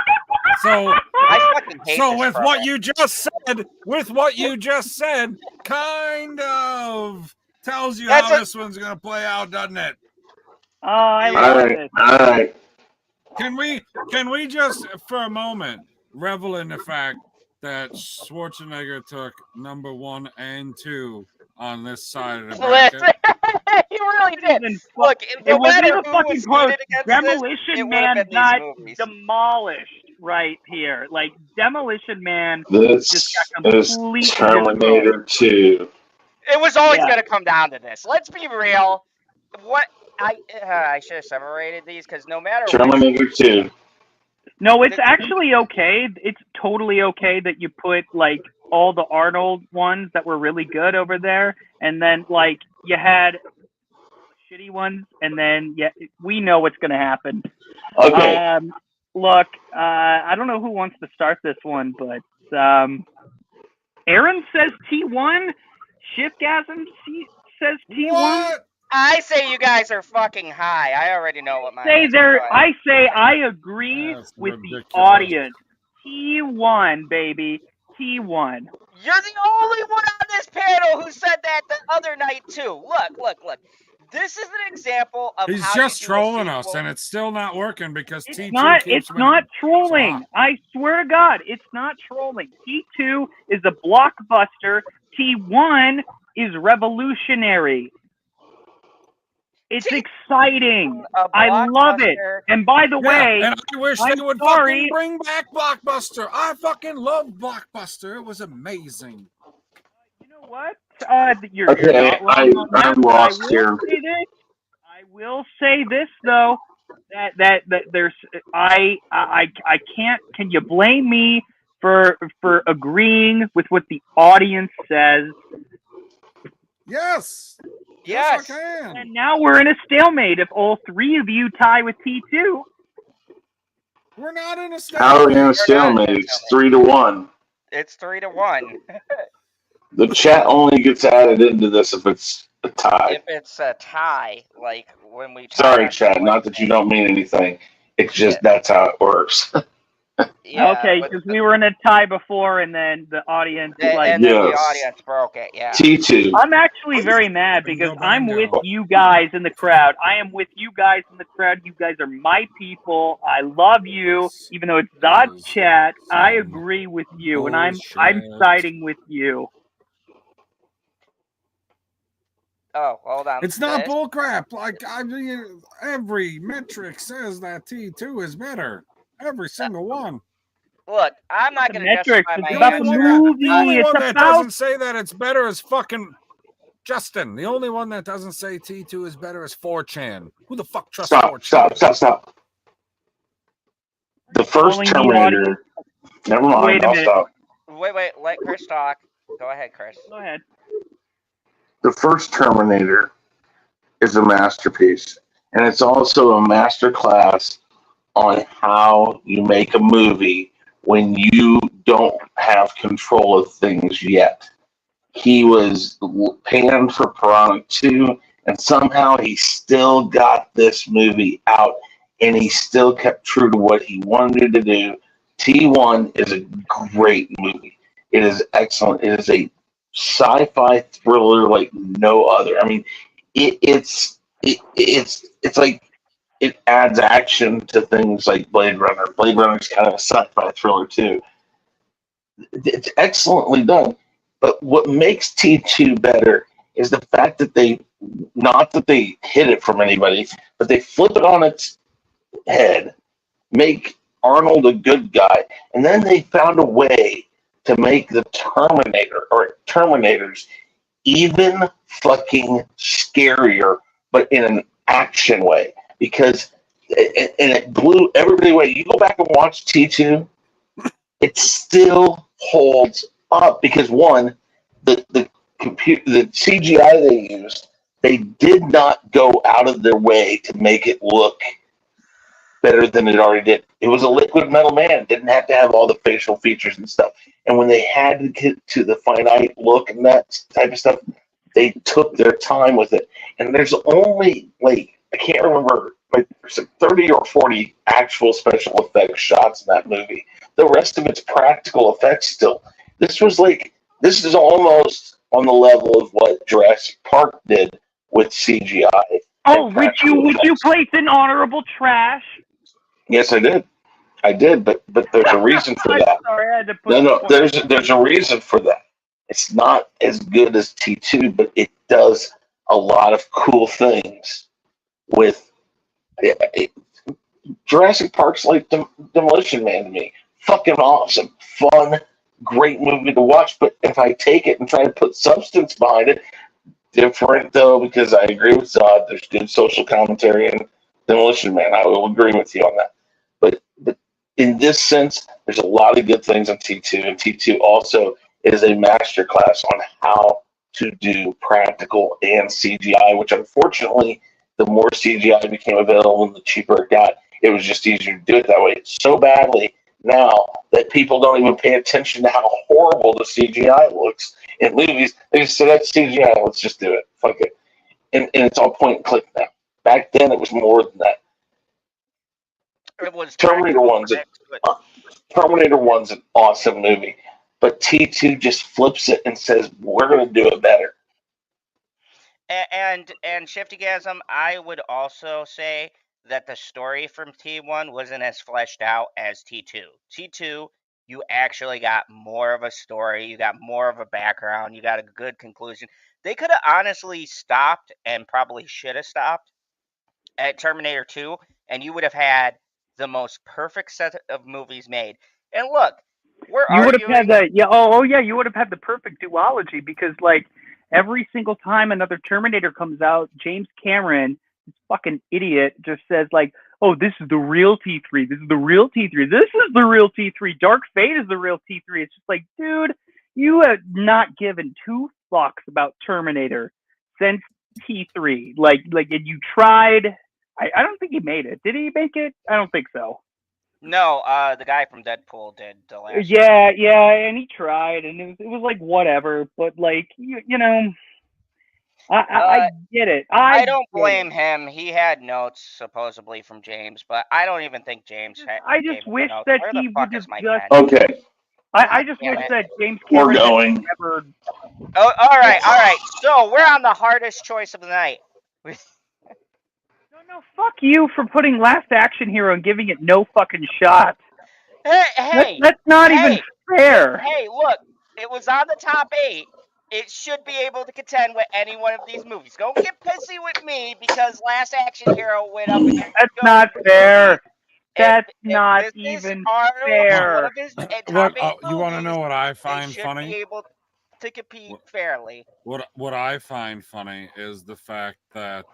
So I fucking hate this with program. what you just said, kind of tells you how this one's gonna play out, doesn't it? Oh, I love it. All right. Can we just for a moment revel in the fact that Schwarzenegger took number 1 and 2 on this side of the bracket? really did. Even Look, it no wasn't matter even who fucking was close. seated against Demolition this, it would have Man been got these movies. demolished right here. Like Demolition Man This just got is completely Terminator 2. It was always Yeah. going to come down to this. Let's be real. What I should have separated these because no matter Terminator 2. No, it's actually okay. It's totally okay that you put like all the Arnold ones that were really good over there, and then like you had shitty ones, and then we know what's gonna happen. Okay. Look, I don't know who wants to start this one, but Aaron says T1. Shipgasm says T1. What? I say you guys are fucking high. I already know what my I agree That's with ridiculous. the audience. T1, baby. T1. You're the only one on this panel who said that the other night too. Look. This is an example of He's how just you do a trolling us, sequel. and it's still not working because It's T2 not. keeps It's winning. not trolling. So, I swear to God, it's not trolling. T2 is a blockbuster. T1 is revolutionary. It's exciting. I love it. And by the way, and I wish I'm they would sorry. fucking bring back Blockbuster. I fucking love Blockbuster. It was amazing. You know what? You're Okay, not wrong on that, I'm but lost here. I will say this though, that there's I can't. Can you blame me for agreeing with what the audience says? Yes. Yes. I can. And now we're in a stalemate. If all three of you tie with T2, we're not in a stalemate. How are we in a stalemate? It's 3-1. It's 3-1. The chat only gets added into this if it's a tie. If it's a tie, like when we tie. Sorry, chat. Not that you don't mean anything. It's just that's how it works. Yeah, okay, because we were in a tie before, and then the audience and then the audience broke it. Yeah. T2. I'm actually very mad because I'm with you guys in the crowd. I am with you guys in the crowd. You guys are my people. I love you, even though it's Zod's chat. I agree with you, and I'm siding with you. Oh, hold on. It's not bullcrap. Like I mean, every metric says that T2 is better. Every single one. Look, I'm not going to justify my answer. The only one that doesn't say that it's better is fucking Justin. The only one that doesn't say T2 is better is 4chan. Who the fuck trusts 4chan? Stop. The first Terminator. Never mind. I'll stop. Wait. Let Chris talk. Go ahead, Chris. Go ahead. The first Terminator is a masterpiece, and it's also a masterclass on how you make a movie when you don't have control of things yet. He was panned for Piranha 2, and somehow he still got this movie out, and he still kept true to what he wanted to do. T1 is a great movie. It is excellent. It is a sci-fi thriller like no other. I mean, it's like it adds action to things like Blade Runner. Blade Runner is kind of a sci-fi thriller too. It's excellently done. But what makes T2 better is the fact that they hid it from anybody, but they flip it on its head, make Arnold a good guy, and then they found a way to make the Terminators even fucking scarier, but in an action way. Because it blew everybody away. You go back and watch T2, it still holds up because one, the CGI they used, they did not go out of their way to make it look better than it already did. It was a liquid metal man. It didn't have to have all the facial features and stuff. And when they had to get to the finite look and that type of stuff, they took their time with it. And there's only, like, I can't remember, like, there's like 30 or 40 actual special effects shots in that movie. The rest of it's practical effects still. This is almost on the level of what Jurassic Park did with CGI. Oh, would you place in honorable trash? Yes, I did, but there's a reason for that. Sorry, I had to put there's a reason for that. It's not as good as T2, but it does a lot of cool things with Jurassic Park's like Demolition Man to me. Fucking awesome, fun, great movie to watch. But if I take it and try to put substance behind it, different though, because I agree with Zod. There's good social commentary in Demolition Man. I will agree with you on that. But in this sense, there's a lot of good things on T2, and T2 also is a masterclass on how to do practical and CGI, which unfortunately, the more CGI became available and the cheaper it got, it was just easier to do it that way so badly now that people don't even pay attention to how horrible the CGI looks in movies. They just say, that's CGI, let's just do it. Fuck it. And it's all point and click now. Back then, it was more than that. It was Terminator 1's an awesome movie, but T2 just flips it and says, we're going to do it better. And Shiftygasm, I would also say that the story from T1 wasn't as fleshed out as T2. T2, you actually got more of a story, you got more of a background, you got a good conclusion. They could have honestly stopped, and probably should have stopped, at Terminator 2, and you would have had the most perfect set of movies made. And look, you would have had that. Yeah. Oh, yeah. You would have had the perfect duology, because like every single time another Terminator comes out, James Cameron, this fucking idiot, just says like, "Oh, this is the real T3. This is the real T3. This is the real T3. Dark Fate is the real T3." It's just like, dude, you have not given two fucks about Terminator since T3. Like, and you tried. I don't think he made it. Did he make it? I don't think so. No, the guy from Deadpool did the last. Yeah, and he tried, and it was like whatever. But like you know, I get it. I don't blame him. He had notes supposedly from James, but I don't even think James had. I just wish that he would just. Okay. I just wish that James Cameron. We're going. Never... Oh, all right. So we're on the hardest choice of the night. No, fuck you for putting Last Action Hero and giving it no fucking shot. Hey, that's not even fair. Hey, look, it was on the top 8. It should be able to contend with any one of these movies. Don't get pissy with me because Last Action Hero went up against. That's not fair. That's not even fair. You want to know what I find funny? Should be able to compete fairly. What I find funny is the fact that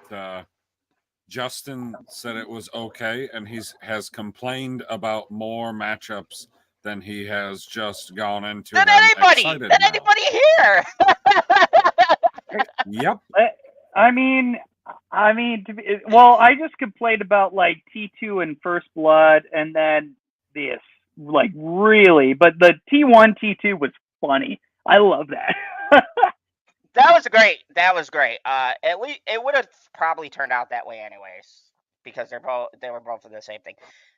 Justin said it was okay, and has complained about more matchups than he has just gone into. Than anybody here. Yep. I mean, well, I just complained about like T2 and First Blood, and then this, like really, but the T1, T2 was funny. I love that. That was great. At least it would have probably turned out that way anyways, because they were both for the same thing.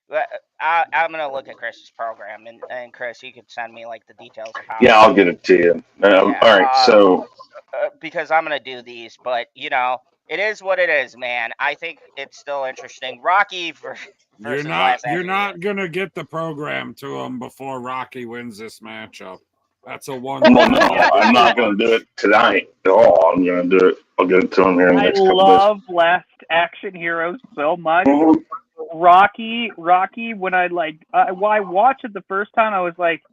But I'm gonna look at Chris's program, and Chris, you could send me like the details of how. Yeah, I'll get it to you. All right, so because I'm gonna do these, but you know, it is what it is, man. I think it's still interesting. Rocky you're not gonna get the program to him before Rocky wins this matchup. That's a one. Well, no, I'm not going to do it tonight at all. I'm going to do it. I'll get it to him here in the next couple days. I love Last Action Hero so much. Mm-hmm. Rocky. When I watched it the first time, I was like,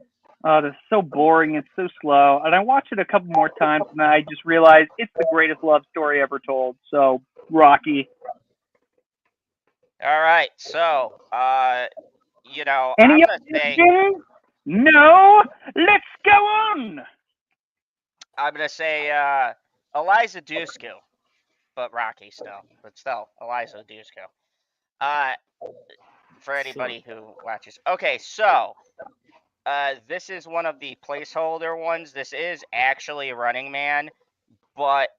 "Oh, this is so boring. It's so slow." And I watched it a couple more times, and I just realized it's the greatest love story ever told. So, Rocky. All right. So, you know, I'm gonna say. No, let's go on. I'm gonna say Eliza Dushku, but Rocky still, Eliza Dushku. For anybody who watches. Okay, so this is one of the placeholder ones. This is actually Running Man, but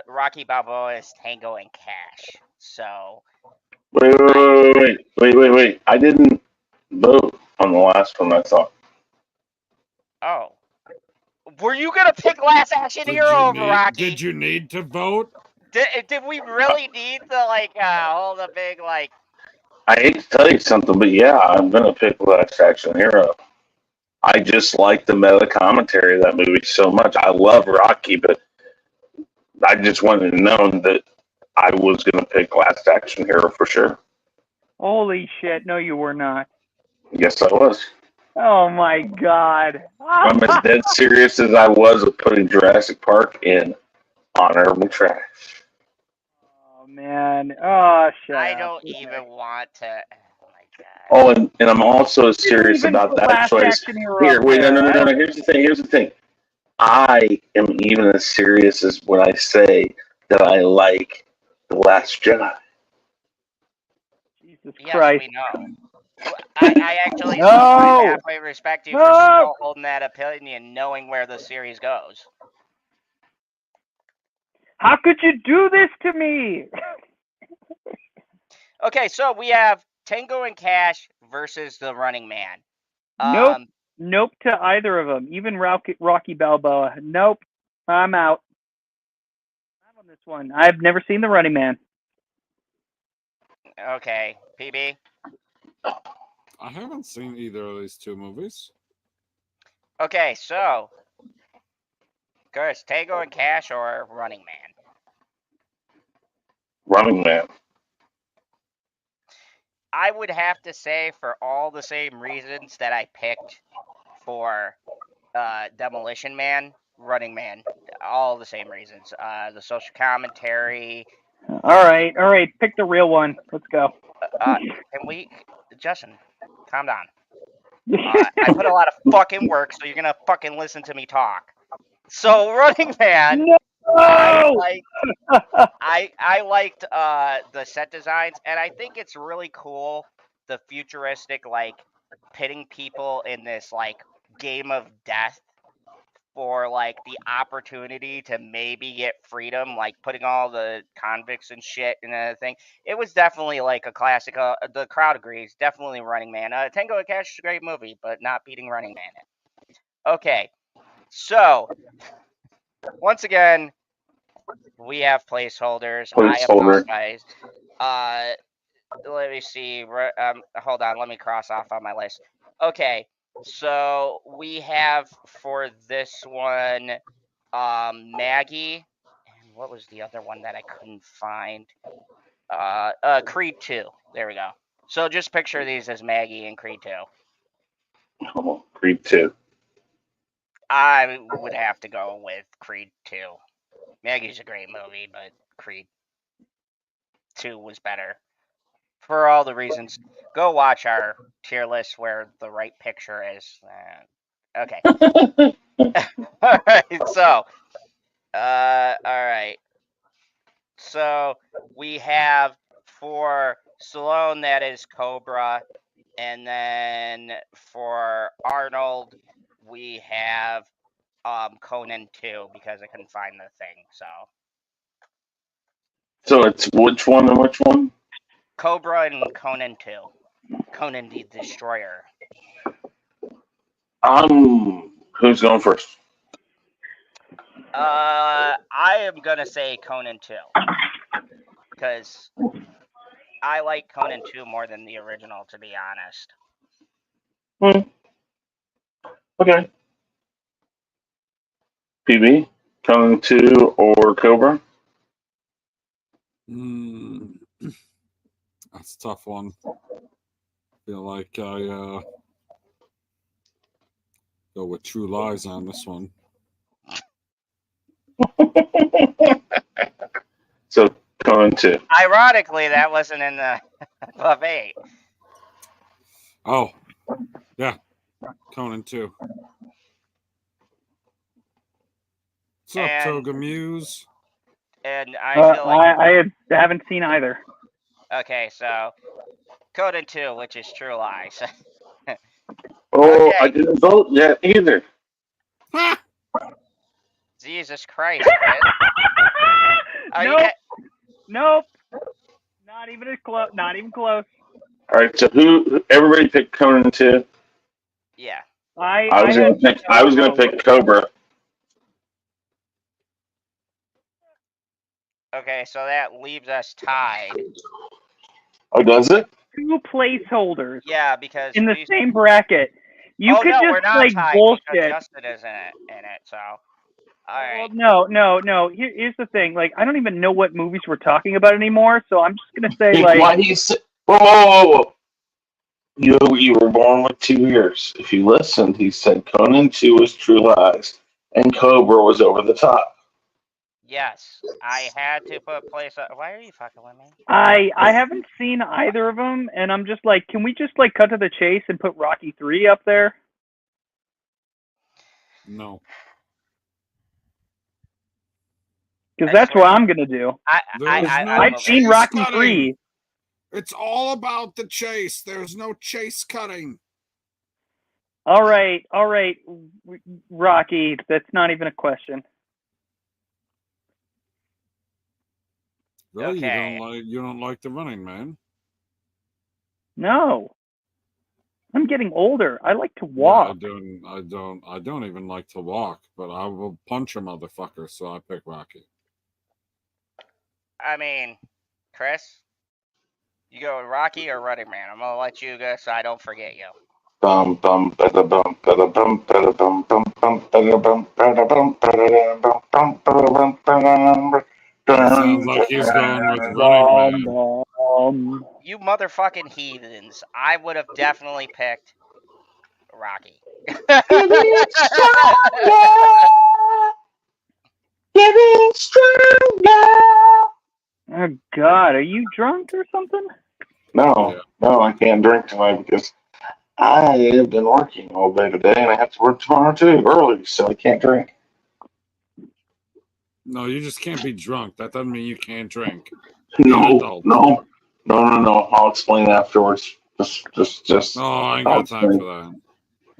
Rocky Balboa is Tango and Cash. So. Wait! I didn't vote on the last one. I thought. Oh. Were you going to pick Last Action Hero over Rocky? Did you need to vote? Did we really need to, hold a big, I hate to tell you something, but yeah, I'm going to pick Last Action Hero. I just like the meta commentary of that movie so much. I love Rocky, but I just wanted to know that I was going to pick Last Action Hero for sure. Holy shit! No, you were not. Yes, I was. Oh my god! I'm as dead serious as I was of putting Jurassic Park in honorable trash. Oh man! Oh shit! I don't even want to. Oh my god. Oh, and I'm also as serious Even about put that Last choice. Action Hero Here, up wait, no. there. Here's the thing. I am even as serious as when I say that I like The Last Jedi. Jesus Yes, Christ! we know. I actually No! halfway respect you for No! still holding that opinion, knowing where the series goes. How could you do this to me? Okay, so we have Tango and Cash versus the Running Man. Nope. Nope to either of them. Even Rocky Balboa. Nope. I'm out. Not on this one. I've never seen The Running Man. Okay, PB. I haven't seen either of these two movies. Okay, so Chris, Tango and Cash or Running Man? Running Man. I would have to say, for all the same reasons that I picked for Demolition Man, Running Man, all the same reasons. The social commentary. All right. Pick the real one. Let's go. Justin, calm down. I put a lot of fucking work, so you're gonna fucking listen to me talk. So Running Man, No! I liked the set designs, and I think it's really cool, the futuristic, like, pitting people in this, like, game of death for, like, the opportunity to maybe get freedom, like putting all the convicts and shit and everything. It was definitely like a classic. The crowd agrees, definitely Running Man. Tango and Cash is a great movie, but not beating Running Man. Okay, so once again, we have placeholders. I apologize. Let me see. Hold on. Let me cross off on my list. Okay, so we have for this one, Maggie, and what was the other one that I couldn't find? Creed 2. There we go. So just picture these as Maggie and Creed 2. Oh, Creed 2. I would have to go with Creed 2. Maggie's a great movie, but Creed 2 was better. For all the reasons, go watch our tier list where the right picture is. Okay. All right. So, all right. So we have for Stallone, that is Cobra, and then for Arnold we have Conan 2, because I couldn't find the thing. So it's which one and which one? Cobra and Conan 2. Conan the Destroyer. Who's going first? I am gonna say Conan 2, because I like Conan 2 more than the original, to be honest. Okay. PB, Conan 2 or Cobra? That's a tough one. I feel like I go with True Lies on this one. So Conan 2. Ironically, that wasn't in the above 8. Oh, yeah, Conan 2. What's up, Toga Muse? And I feel like I haven't seen either. Okay, so Conan 2, which is True Lies. Oh, Okay. I didn't vote yet either. Jesus Christ, man. Nope. Not even close. Not even close. All right, so everybody picked Conan 2? Yeah. I was gonna pick Cobra. Okay, so that leaves us tied. Oh, does it? 2 placeholders. Yeah, because in the same bracket. You could just we're not like tied bullshit. because Justin is in it. So All right. No. Here's the thing. Like, I don't even know what movies we're talking about anymore. So I'm just gonna say, Why like, he said, whoa. You were born with 2 ears. If you listened, he said Conan 2 was True Lies, and Cobra was Over the Top. Yes, I had to put place. Why are you fucking with me? I haven't seen either of them, and I'm just like, can we just like cut to the chase and put Rocky 3 up there? No. Because that's what I'm gonna do. I've seen Rocky 3. It's all about the chase. There's no chase cutting. All right, Rocky. That's not even a question. Really, Okay. you don't like the Running Man? No, I'm getting older. I like to walk. Yeah, I don't even like to walk, but I will punch a motherfucker, so I pick Rocky. I mean, Chris, you go with Rocky or Running Man? I'm gonna let you go so I don't forget you. Bum bum bada bum bada bum bada bum bum bum bada bum bada bum bada bum bum bada bum. Sounds like he's going with Running Man. You motherfucking heathens! I would have definitely picked Rocky. Getting stronger. Oh God, are you drunk or something? No, I can't drink tonight because I have been working all day today, and I have to work tomorrow too, early, so I can't drink. No, you just can't be drunk. That doesn't mean you can't drink. No. I'll explain afterwards. Just. Oh, I ain't got time for that.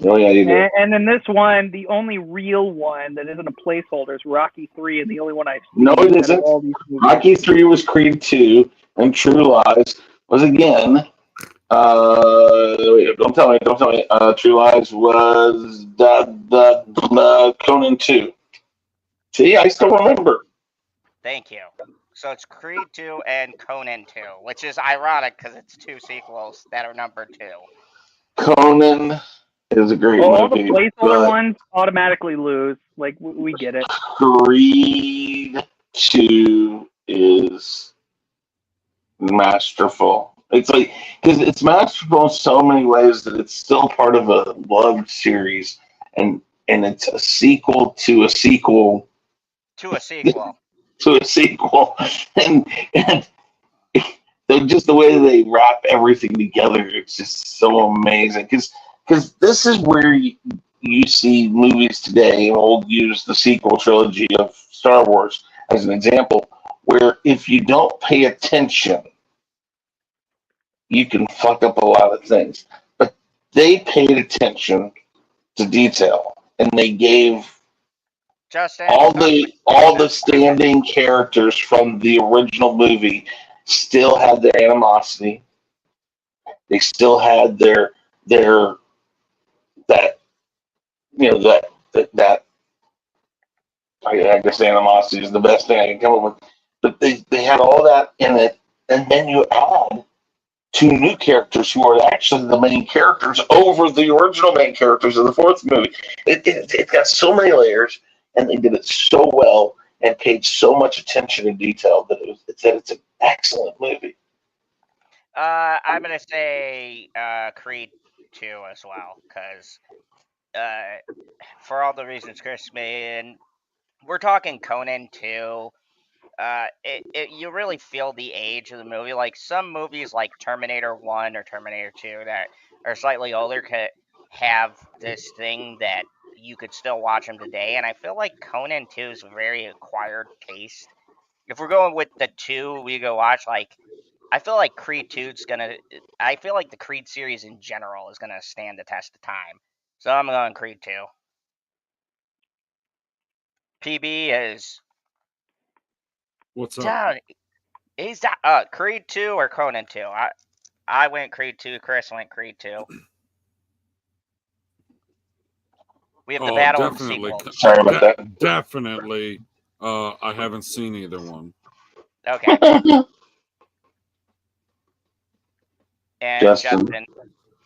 Oh yeah, you do. And then this one, the only real one that isn't a placeholder is Rocky 3, and the only one I've seen. No, it isn't. Rocky 3 was Creed 2, and True Lies was again. Don't tell me. True Lies was the Conan 2. See, I still remember. Thank you. So it's Creed 2 and Conan 2, which is ironic because it's 2 sequels that are number 2. Conan is a great movie. All the placeholder ones automatically lose. Like, we get it. Creed 2 is masterful. It's like, because it's masterful in so many ways that it's still part of a loved series, and it's a sequel to a sequel to a sequel to a sequel, and just the way they wrap everything together, it's just so amazing. Because this is where you see movies today, and we'll use the sequel trilogy of Star Wars as an example, where if you don't pay attention, you can fuck up a lot of things. But they paid attention to detail, and they gave Justin, all the standing characters from the original movie still had their animosity. They still had their that I guess animosity is the best thing I can come up with. But they had all that in it, and then you add 2 new characters who are actually the main characters over the original main characters of the 4th movie. It got so many layers, and they did it so well and paid so much attention and detail that it's an excellent movie. I'm gonna say Creed 2 as well, because for all the reasons Chris made, and we're talking Conan 2. You really feel the age of the movie. Like some movies, like Terminator 1 or Terminator 2, that are slightly older, could have this thing that you could still watch them today. And I feel like Conan 2 is a very acquired taste. If we're going with the 2, we go watch, like, I feel like Creed 2 is gonna. I feel like the Creed series in general is gonna stand the test of time. So I'm going Creed 2. PB is. What's up? He's Creed 2 or Conan 2. I went Creed 2. Chris went Creed 2. We have the battle of the sequels. Sorry about that. Definitely. I haven't seen either one. Okay. And Justin.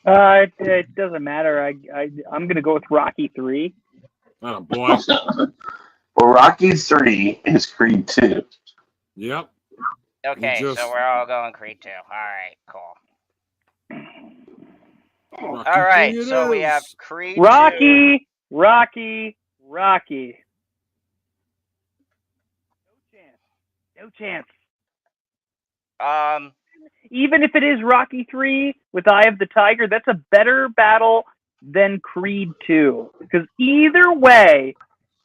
It doesn't matter. I'm gonna go with Rocky 3. Oh boy. Well, Rocky 3 is Creed 2. Yep. Okay, just- so we're all going Creed 2. All right, cool. Rocky All right, 3 it so we have is. Creed 2. Rocky. No chance. Even if it is Rocky 3 with Eye of the Tiger, that's a better battle than Creed 2. Because either way,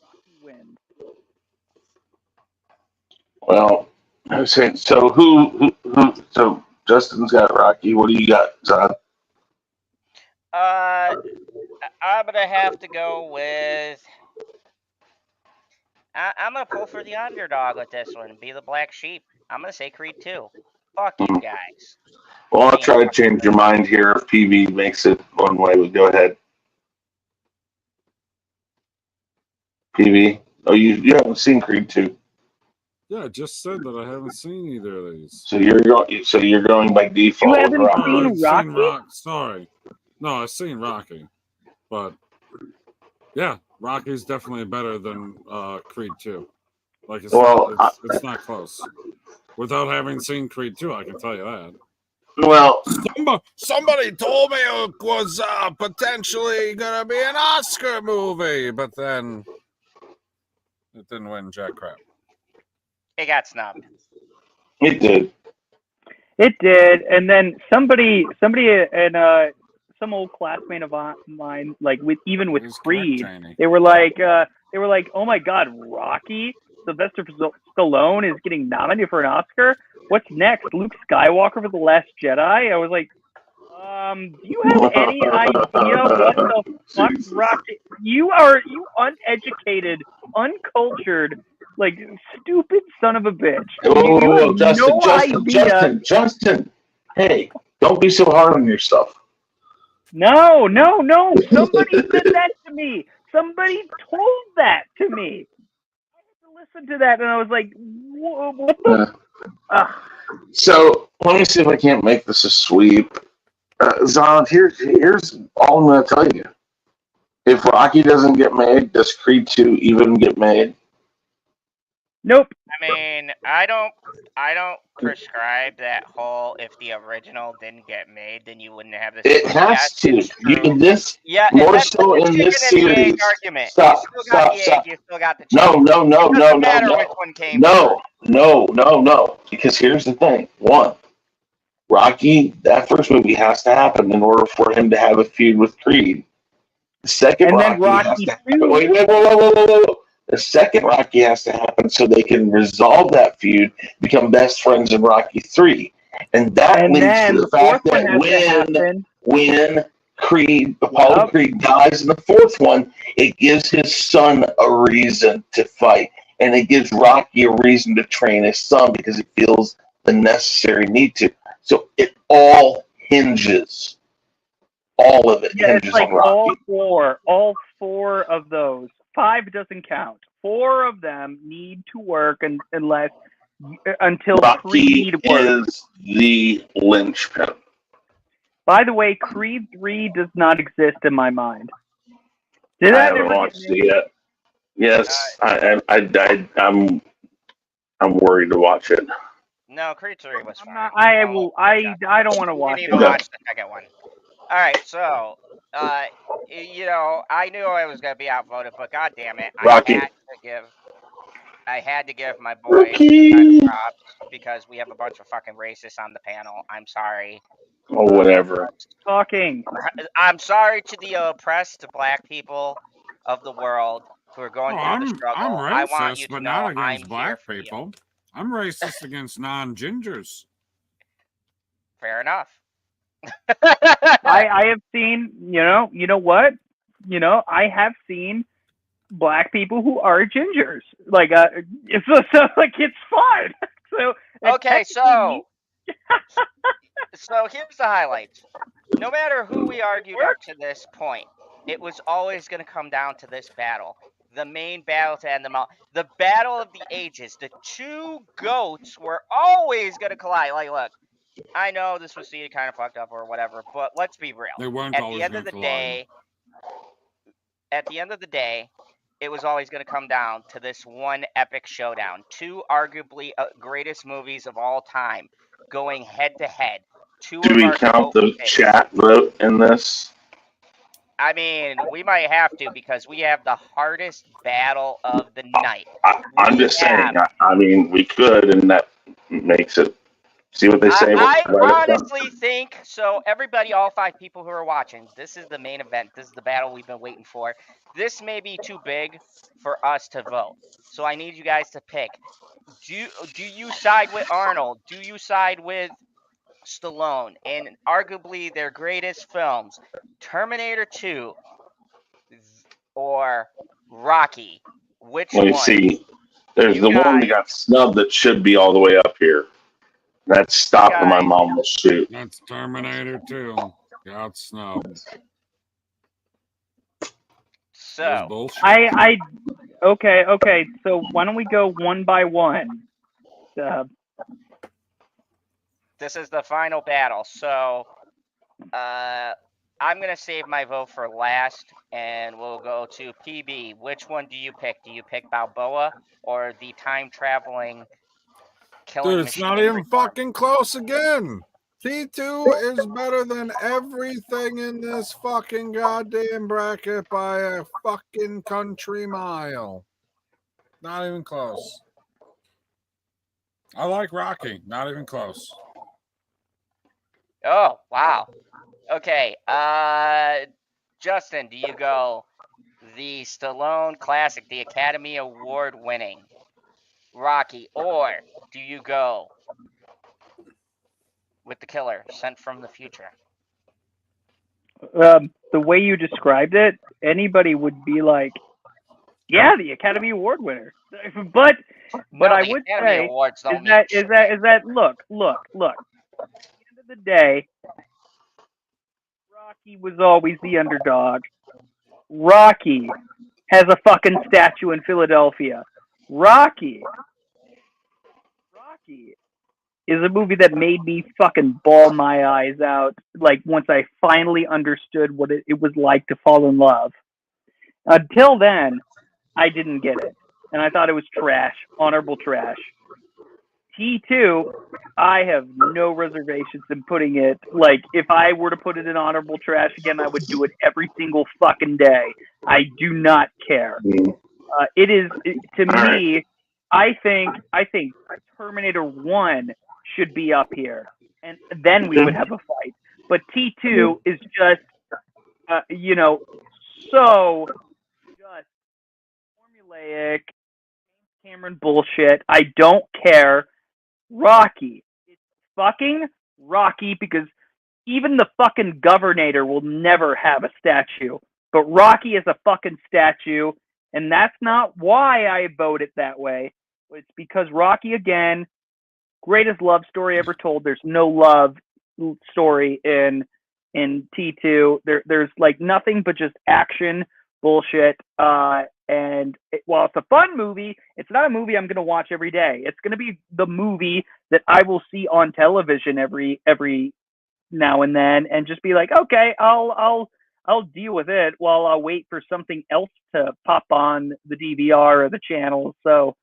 Rocky wins. Well, I was saying, so who? So Justin's got Rocky. What do you got, Zod? I'm gonna have to go with. I'm gonna pull for the underdog with this one. Be the black sheep. I'm gonna say Creed 2. Fuck you guys. Well, I'll try to change your mind here if PV makes it one way. We go ahead. PV. Oh, you haven't seen Creed 2. Yeah, I just said that I haven't seen either of these. So you're going by default. You haven't with Rocky. seen Rocky? Sorry. No, I've seen Rocky. But yeah, Rocky's definitely better than Creed 2. Like it's not close. Without having seen Creed 2, I can tell you that. Well, somebody told me it was potentially gonna be an Oscar movie, but then it didn't win jack crap. It got snubbed. it did. It did, and then somebody, and some old classmate of mine, like with Creed, they were like, oh my God, Rocky, Sylvester Stallone is getting nominated for an Oscar. What's next? Luke Skywalker for The Last Jedi? I was like, do you have any idea what the fuck Rocky? You uneducated, uncultured, like stupid son of a bitch. Oh, Justin. Hey, don't be so hard on yourself. No. Somebody said that to me. Somebody told that to me. I had to listen to that, and I was like, what the? So let me see if I can't make this a sweep. Zon, here's all I'm going to tell you. If Rocky doesn't get made, does Creed 2 even get made? Nope. I mean, I don't prescribe that whole if the original didn't get made, then you wouldn't have this. It has to. More that's so in this series. Argument. Stop. You still got the chicken. No. Because here's the thing. One, Rocky, that first movie has to happen in order for him to have a feud with Creed. The second Rocky has to happen. Whoa. The second Rocky has to happen so they can resolve that feud, become best friends in Rocky 3. And that leads to the fact that when Apollo Creed dies in the fourth one, it gives his son a reason to fight. And it gives Rocky a reason to train his son because he feels the necessary need to. So it all hinges. All of it hinges on Rocky. All four of those. 5 doesn't count. 4 of them need to work until Rocky Creed works. Is the linchpin. By the way, Creed 3 does not exist in my mind. I haven't watched it yet. Yes, I'm worried to watch it. No, Creed 3 was fine. I don't want to watch it. You need to watch the second one. All right, so I knew I was gonna be outvoted, but god damn it, Rocky. I had to give my boy kind of props because we have a bunch of fucking racists on the panel. I'm sorry. Oh, whatever. Talking. I'm sorry to the oppressed black people of the world who are going through the struggle. I'm racist, I want you to but know not against I'm black here people. I'm racist against non-gingers. Fair enough. I have seen, you know what? I have seen black people who are gingers. Like, so like it's fine. So okay, so here's the highlights. No matter who we argued up to this point, it was always going to come down to this battle. The main battle to end them all. The battle of the ages. The two goats were always going to collide. Like, look, I know this was kind of fucked up or whatever, but let's be real. They weren't always going to collide. At the end of the day, it was always going to come down to this one epic showdown. Two arguably greatest movies of all time going head to head. Two Do of we our count the co-favorites. chat vote in this? I mean, we might have to because we have the hardest battle of the night. I'm just saying. I mean, we could, and that makes it. See what they say. I honestly think so. Everybody, all 5 people who are watching, this is the main event. This is the battle we've been waiting for. This may be too big for us to vote, so I need you guys to pick. Do you side with Arnold? Do you side with Stallone? And arguably their greatest films, Terminator 2 or Rocky? Which one? Let me see. There's the one that got snubbed that should be all the way up here. That's stopping my mom will shoot. That's Terminator 2. Got snubbed. So okay. So why don't we go one by one? This is the final battle. So I'm gonna save my vote for last, and we'll go to PB. Which one do you pick? Do you pick Balboa or the time traveling killing Dude, it's machine? not even fucking close again. T2 is better than everything in this fucking goddamn bracket by a fucking country mile. Not even close. I like Rocky. Not even close. Oh, wow. Okay. Justin, do you go the Stallone classic, the Academy Award winning Rocky, or do you go with the killer sent from the future? The way you described it, anybody would be like, yeah, the Academy Award winner. But No, I the would Academy say Awards don't is mean that shit. look. At the end of the day, Rocky was always the underdog. Rocky has a fucking statue in Philadelphia. Rocky is a movie that made me fucking bawl my eyes out, like, once I finally understood what it was like to fall in love. Until then, I didn't get it. And I thought it was trash. Honorable trash. T2, I have no reservations in putting it. Like, if I were to put it in honorable trash again, I would do it every single fucking day. I do not care. It is, to me, I think Terminator 1 should be up here, and then we would have a fight. But T2 is just, so just formulaic, Cameron bullshit. I don't care. Rocky. It's fucking Rocky, because even the fucking Governator will never have a statue. But Rocky is a fucking statue, and that's not why I vote it that way. It's because Rocky, again, greatest love story ever told. There's no love story in T2. There's like nothing but just action bullshit. And while it's a fun movie, it's not a movie I'm going to watch every day. It's going to be the movie that I will see on television every now and then, and just be like, okay, I'll deal with it while I wait for something else to pop on the DVR or the channel. So,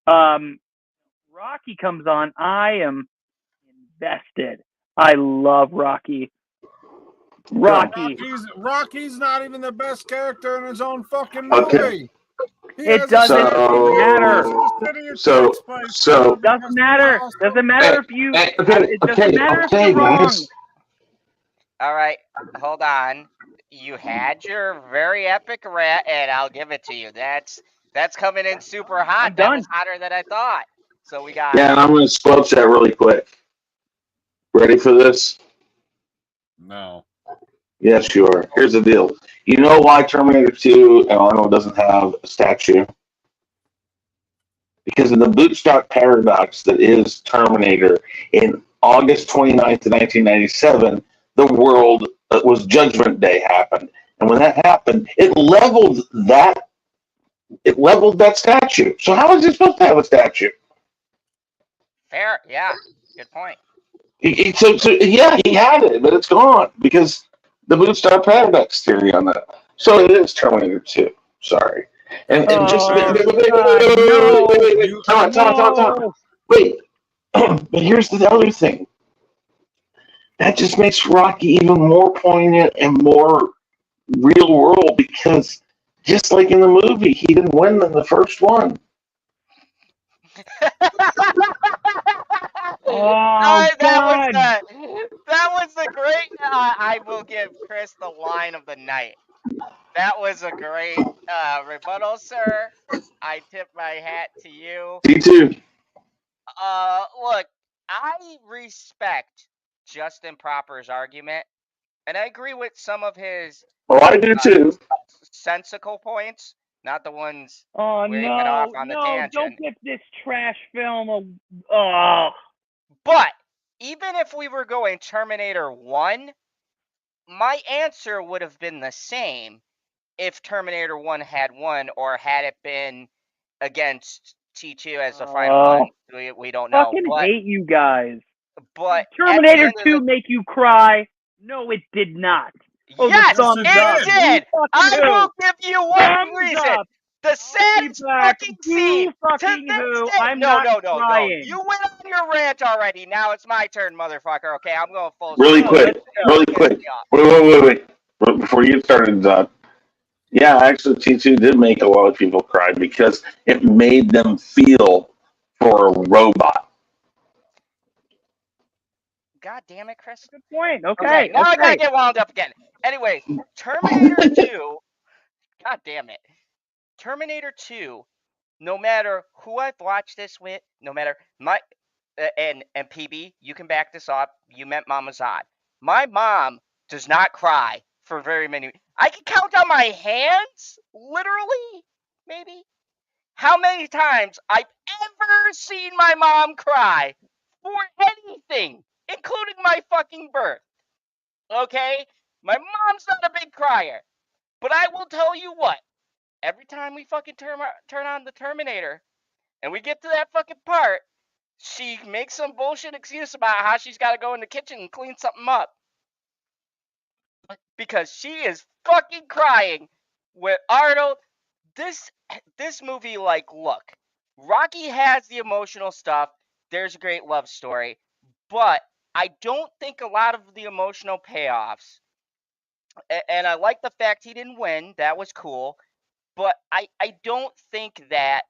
Rocky comes on, I am invested. I love Rocky. Rocky's not even the best character in his own fucking movie. Okay. It doesn't matter. Doesn't matter. Doesn't matter if you. It doesn't matter if you're wrong. All right, hold on. You had your very epic rat, and I'll give it to you. That's coming in super hot. That was hotter than I thought. So we got. Yeah, and I'm going to squelch that really quick. Ready for this? No. Yes, you are. Here's the deal. You know why Terminator 2 and Arnold doesn't have a statue? Because in the bootstrap paradox that is Terminator, in August 29th of 1997, the world was Judgment Day happened. And when that happened, it leveled that statue. So how is it supposed to have a statue? Fair, yeah. Good point. So yeah, he had it, but it's gone because the bootstrap paradox theory on that. So it is Terminator 2. Sorry. And just Oh, wait, God, no. time. Wait, but here's the other thing. That just makes Rocky even more poignant and more real world because just like in the movie, he didn't win in the first one. Oh, God. That was the great. I will give Chris the line of the night. That was a great rebuttal, sir. I tip my hat to you. Me too. Look, I respect Justin Proper's argument, and I agree with some of his Well, I do too. sensical points, not the ones Oh, where he get off no. on the No, don't tangent. get this trash film. Oh. But even if we were going Terminator 1, my answer would have been the same if Terminator 1 had won, or had it been against T2 as the final one. We don't know. Fucking But hate you guys. But Terminator at the 2 make you cry? No, it did not. Oh, yes, the thumbs up. it did. I will give you one Thumbs reason. up. The saddest fucking scene to fucking this who? day. I'm No. not crying. You went on your rant already. Now it's my turn, motherfucker. Okay, I'm going full. Really quick. Wait. Before you get started, yeah, actually, T2 did make a lot of people cry because it made them feel for a robot. God damn it, Chris. Good point. Okay. Now I gotta get wound up again. Anyways, Terminator 2. God damn it. Terminator 2. No matter who I've watched this with, no matter my and PB, you can back this up. You met Mama Zod. My mom does not cry for very many. I can count on my hands, literally, maybe, how many times I've ever seen my mom cry for anything, including my fucking birth. Okay? My mom's not a big crier. But I will tell you what, every time we fucking turn on the Terminator and we get to that fucking part, she makes some bullshit excuse about how she's got to go in the kitchen and clean something up. Because she is fucking crying with Arnold. This movie, like, look, Rocky has the emotional stuff. There's a great love story. But I don't think a lot of the emotional payoffs, and I like the fact he didn't win. That was cool. But I don't think that,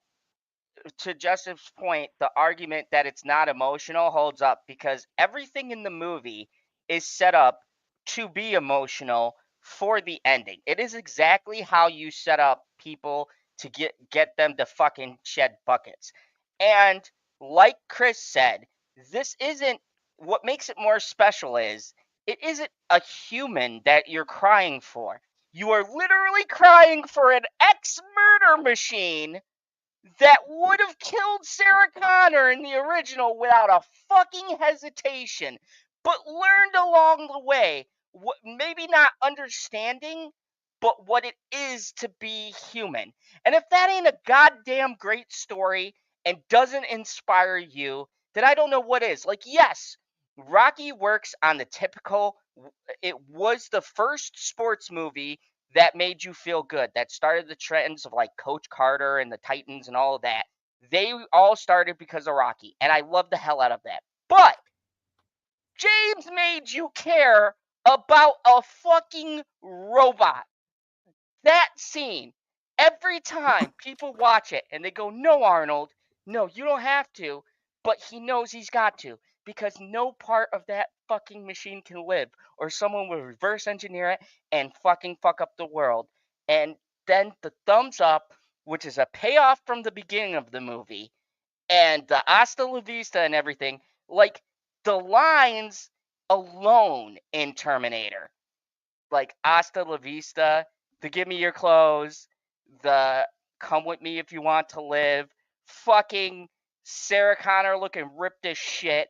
to Justin's point, the argument that it's not emotional holds up, because everything in the movie is set up to be emotional for the ending. It is exactly how you set up people to get them to fucking shed buckets. And like Chris said, this isn't what makes it more special is it isn't a human that you're crying for. You are literally crying for an ex-murder machine that would have killed Sarah Connor in the original without a fucking hesitation, but learned along the way, maybe not understanding, but what it is to be human. And if that ain't a goddamn great story and doesn't inspire you, then I don't know what is. Like, yes, Rocky works on the typical, it was the first sports movie that made you feel good, that started the trends of like Coach Carter and the Titans and all of that. They all started because of Rocky, and I love the hell out of that. But James made you care about a fucking robot. That scene, every time people watch it and they go, "No, Arnold, no, you don't have to," but he knows he's got to, because no part of that fucking machine can live, or someone will reverse engineer it and fucking fuck up the world. And then the thumbs up, which is a payoff from the beginning of the movie, and the hasta la vista and everything, like the lines alone in Terminator, like hasta la vista, the give me your clothes, the come with me if you want to live, fucking Sarah Connor looking ripped as shit.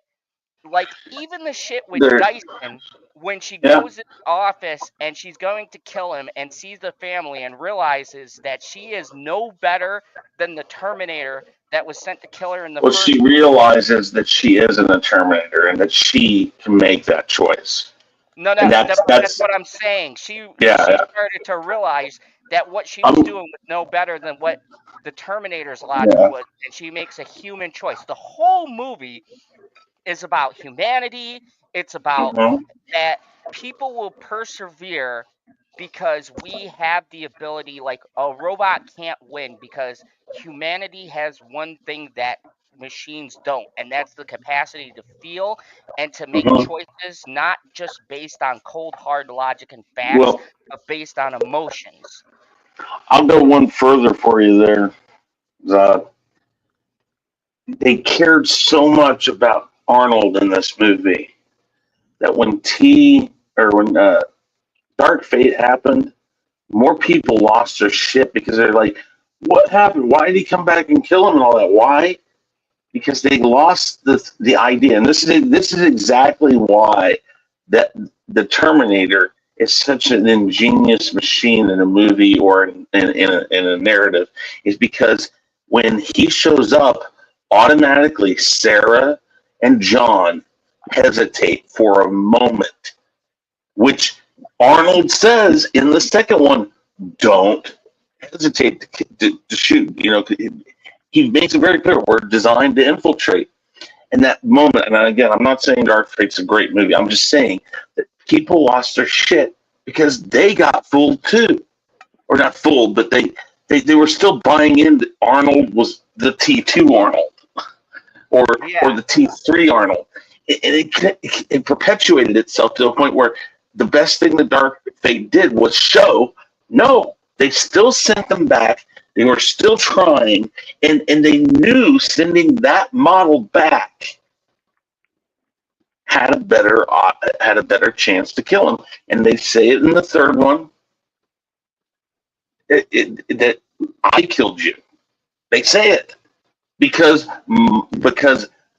Like, even the shit with Dyson, when she goes in the office and she's going to kill him and sees the family and realizes that she is no better than the Terminator that was sent to kill her in the first. She realizes that she isn't a Terminator and that she can make that choice. No, that's what I'm saying. She started to realize that what she was doing was no better than what the Terminator's logic was, and she makes a human choice. The whole movie is about humanity. It's about that people will persevere because we have the ability, like a robot can't win because humanity has one thing that machines don't, and that's the capacity to feel and to make choices not just based on cold hard logic and facts, Well, but based on emotions. I'll go one further for you there. They cared so much about Arnold in this movie that when Dark Fate happened, more people lost their shit because they're like, "What happened? Why did he come back and kill him and all that? Why?" Because they lost the idea, and this is exactly why that the Terminator is such an ingenious machine in a movie or in a narrative, is because when he shows up, automatically Sarah and John hesitate for a moment, which Arnold says in the second one, "Don't hesitate to shoot." He makes it very clear we're designed to infiltrate. And that moment, and again, I'm not saying Dark Fate's a great movie. I'm just saying that people lost their shit because they got fooled too, or not fooled, but they were still buying in that Arnold was the T2 Arnold, or the T3 Arnold. It perpetuated itself to a point where the best thing the Dark Fate did was show, no, they still sent them back. They were still trying, and they knew sending that model back had a better chance to kill him. And they say it in the third one that I killed you. They say it because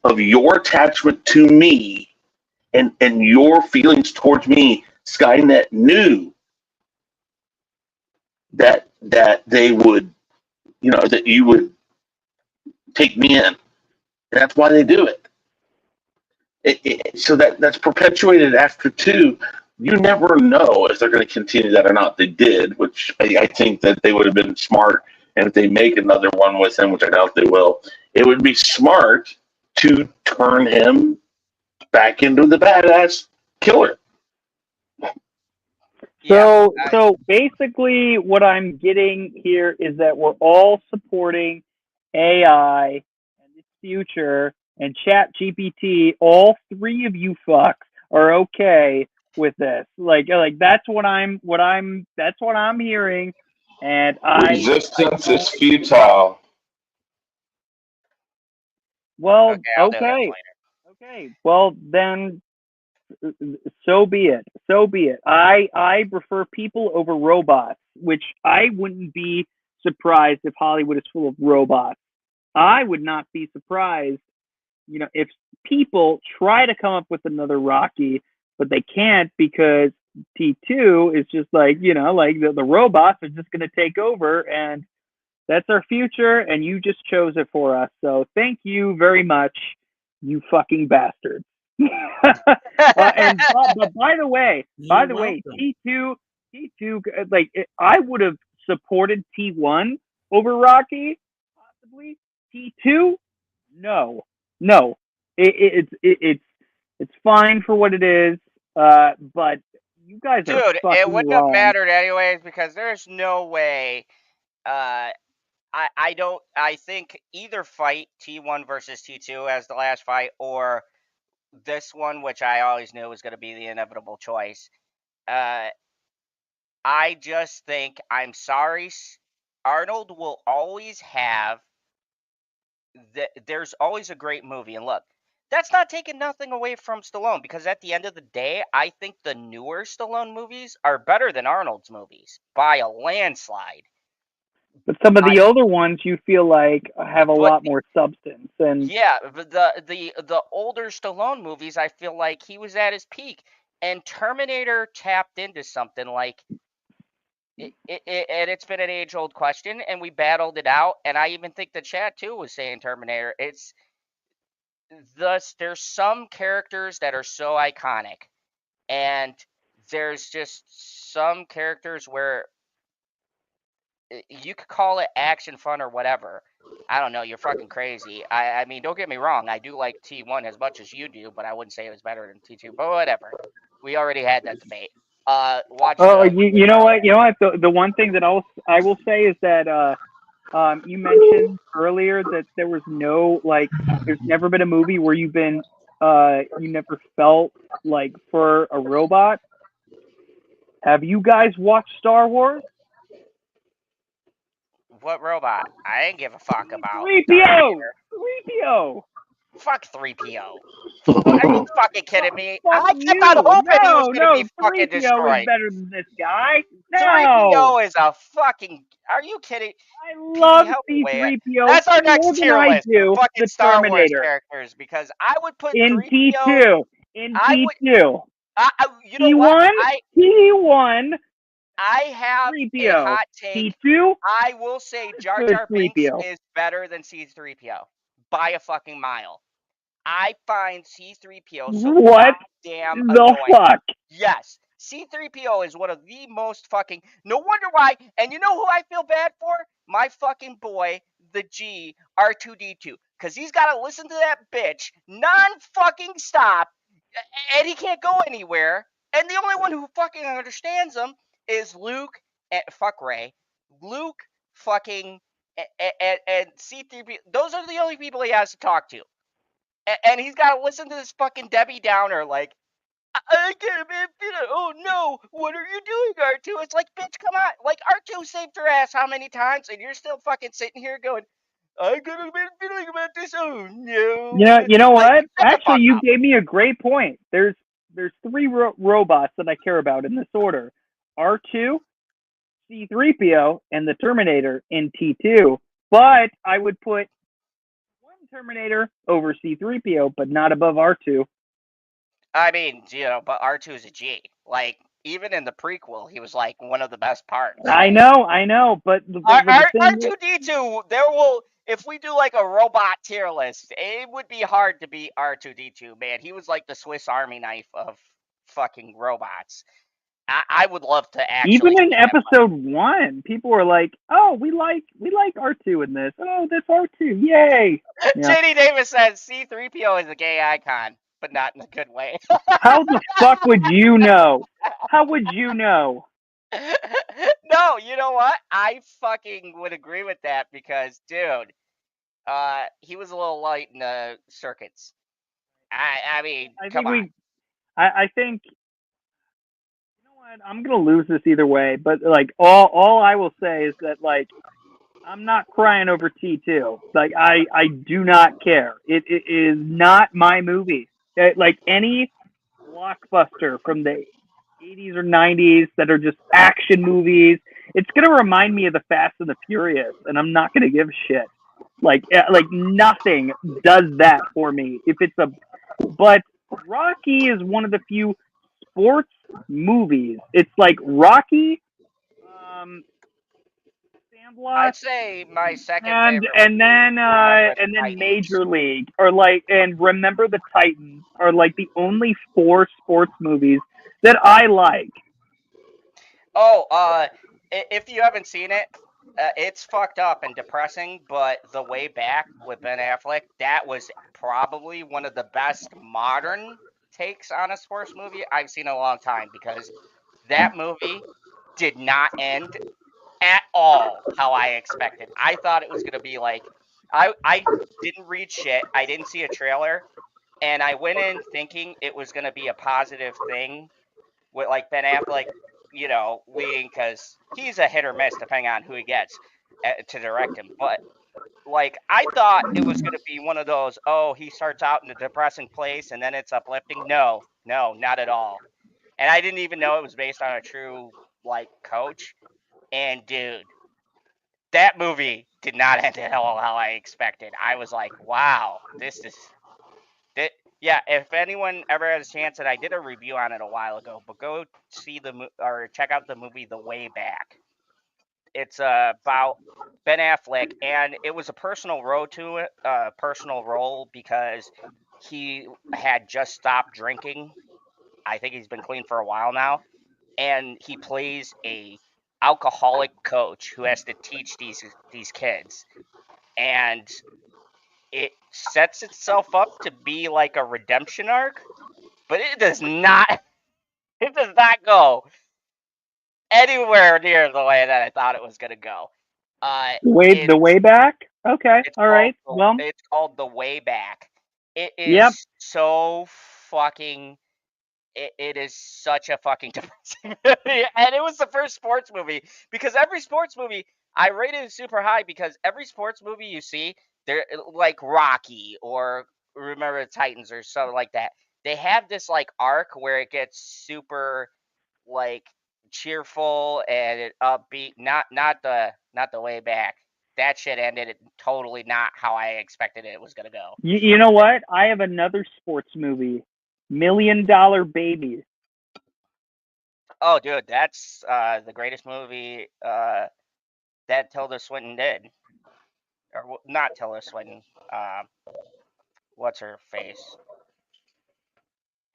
of your attachment to me and your feelings towards me. Skynet knew that they would, that you would take me in. That's why they do it. So that's perpetuated after 2. You never know if they're going to continue that or not. They did, which I think that they would have been smart. And if they make another one with him, which I doubt they will, it would be smart to turn him back into the badass killer. So basically, what I'm getting here is that we're all supporting AI and its future, and Chat GPT. All 3 of you fucks are okay with this. Like that's what I'm hearing, and Resistance is futile. Well, Okay. okay. Well, then so be it. So be it. I prefer people over robots, which I wouldn't be surprised if Hollywood is full of robots. I would not be surprised, if people try to come up with another Rocky, but they can't because T2 is just like, like the robots are just going to take over, and that's our future, and you just chose it for us. So thank you very much, you fucking bastards. But by the way, T2, like I would have supported T1 over Rocky, possibly. T2, no. It's fine for what it is, but you guys are Dude, fucking it wouldn't wrong. have mattered anyways because there's no way. I think either fight, T1 versus T2 as the last fight, or this one, which I always knew was going to be the inevitable choice. I just think, I'm sorry, Arnold will always have, there's always a great movie. And look, that's not taking nothing away from Stallone, because at the end of the day, I think the newer Stallone movies are better than Arnold's movies by a landslide. But some of the older ones you feel like have a lot more substance. And yeah, the older Stallone movies, I feel like he was at his peak, and Terminator tapped into something like and it's been an age-old question, and we battled it out. And I even think the chat too was saying Terminator. There's some characters that are so iconic, and there's just some characters where you could call it action, fun, or whatever. I don't know. You're fucking crazy. I mean, don't get me wrong. I do like T1 as much as you do, but I wouldn't say it was better than T2. But whatever. We already had that debate. Watch. Oh, you know what? You know what? The one thing that I will say is that you mentioned earlier that there was no like, there's never been a movie where you never felt like for a robot. Have you guys watched Star Wars? What robot? I didn't give a fuck about. 3PO. 3PO. Fuck 3PO. Are you fucking kidding me? Fuck I kept on hoping he was gonna be fucking 3PO is destroyed. better than this guy. No. 3PO is a fucking. Are you kidding? I love C3PO. That's our next tier list. Fucking the Star Wars Terminator. characters, because I would put In 3PO. T2. In T2. You know T1. what? T1. I have 3PO. a hot take. T2. I will say Jar Jar Binks is better than C3PO by a fucking mile. I find C3PO so goddamn annoying. Fuck? Yes, C3PO is one of the most fucking. No wonder why. And you know who I feel bad for? My fucking boy, the G R2D2, because he's got to listen to that bitch non-fucking stop, and he can't go anywhere. And the only one who fucking understands him is Luke and fuck Ray, Luke fucking and C3PO. Those are the only people he has to talk to. And he's got to listen to this fucking Debbie Downer, like, I can't be, oh no, what are you doing, R2? It's like, bitch, come on. Like, R2 saved your ass how many times, and you're still fucking sitting here going, I could have been feeling about this, oh no. You know what? Actually, you gave me a great point. There's three robots that I care about in this order. R2, C3PO, and the Terminator in T2. But I would put Terminator over C3PO, but not above R2. I mean, but R2 is a G. Like, even in the prequel, he was like one of the best parts. I know, but R2D2, if we do like a robot tier list, it would be hard to beat R2D2, man. He was like the Swiss Army knife of fucking robots. I would love to actually. Even in episode 1, people were like, "Oh, we like R2 in this. Oh, this R2, yay!" Yeah. JD Davis says C3PO is a gay icon, but not in a good way. How the fuck would you know? How would you know? No, you know what? I fucking would agree with that because, dude, he was a little light in the circuits. I mean, come on. I think. I'm gonna lose this either way, but like all I will say is that like I'm not crying over T2. Like I do not care. It is not my movie. Like any blockbuster from the 80s or 90s that are just action movies, it's gonna remind me of the Fast and the Furious, and I'm not gonna give a shit. Like nothing does that for me. But Rocky is one of the few sports movies. It's like Rocky, Sandlot. I'd say my second favorite. And then Major League, or like, and Remember the Titans are like the only 4 sports movies that I like. Oh, if you haven't seen it, it's fucked up and depressing, but The Way Back with Ben Affleck, that was probably one of the best modern takes on a sports movie I've seen in a long time, because that movie did not end at all how I expected. I thought it was going to be like, I didn't read shit. I didn't see a trailer, and I went in thinking it was going to be a positive thing with like Ben Affleck, leading, because he's a hit or miss depending on who he gets to direct him. But like, I thought it was going to be one of those, oh, he starts out in a depressing place and then it's uplifting. No, not at all. And I didn't even know it was based on a true like coach. And dude, that movie did not end at all how I expected. I was like, wow, yeah, if anyone ever has a chance, and I did a review on it a while ago, but go see or check out the movie The Way Back. It's about Ben Affleck, and it was a personal role because he had just stopped drinking. I think he's been clean for a while now, and he plays a alcoholic coach who has to teach these kids, and it sets itself up to be like a redemption arc, but it does not. It does not go anywhere near the way that I thought it was gonna go. The way back. Okay, all right. Well, it's called The Way Back. It yep. is so fucking. It is such a fucking depressing movie, and it was the first sports movie, because every sports movie I rated it super high, because every sports movie you see, they're like Rocky or Remember the Titans or something like that. They have this like arc where it gets super like cheerful and it upbeat. Not the Way Back. That shit ended totally not how I expected it was gonna go. You know what? I have another sports movie, $1 Million Baby. Oh, dude, that's the greatest movie that Tilda Swinton did, or not Tilda Swinton. What's her face?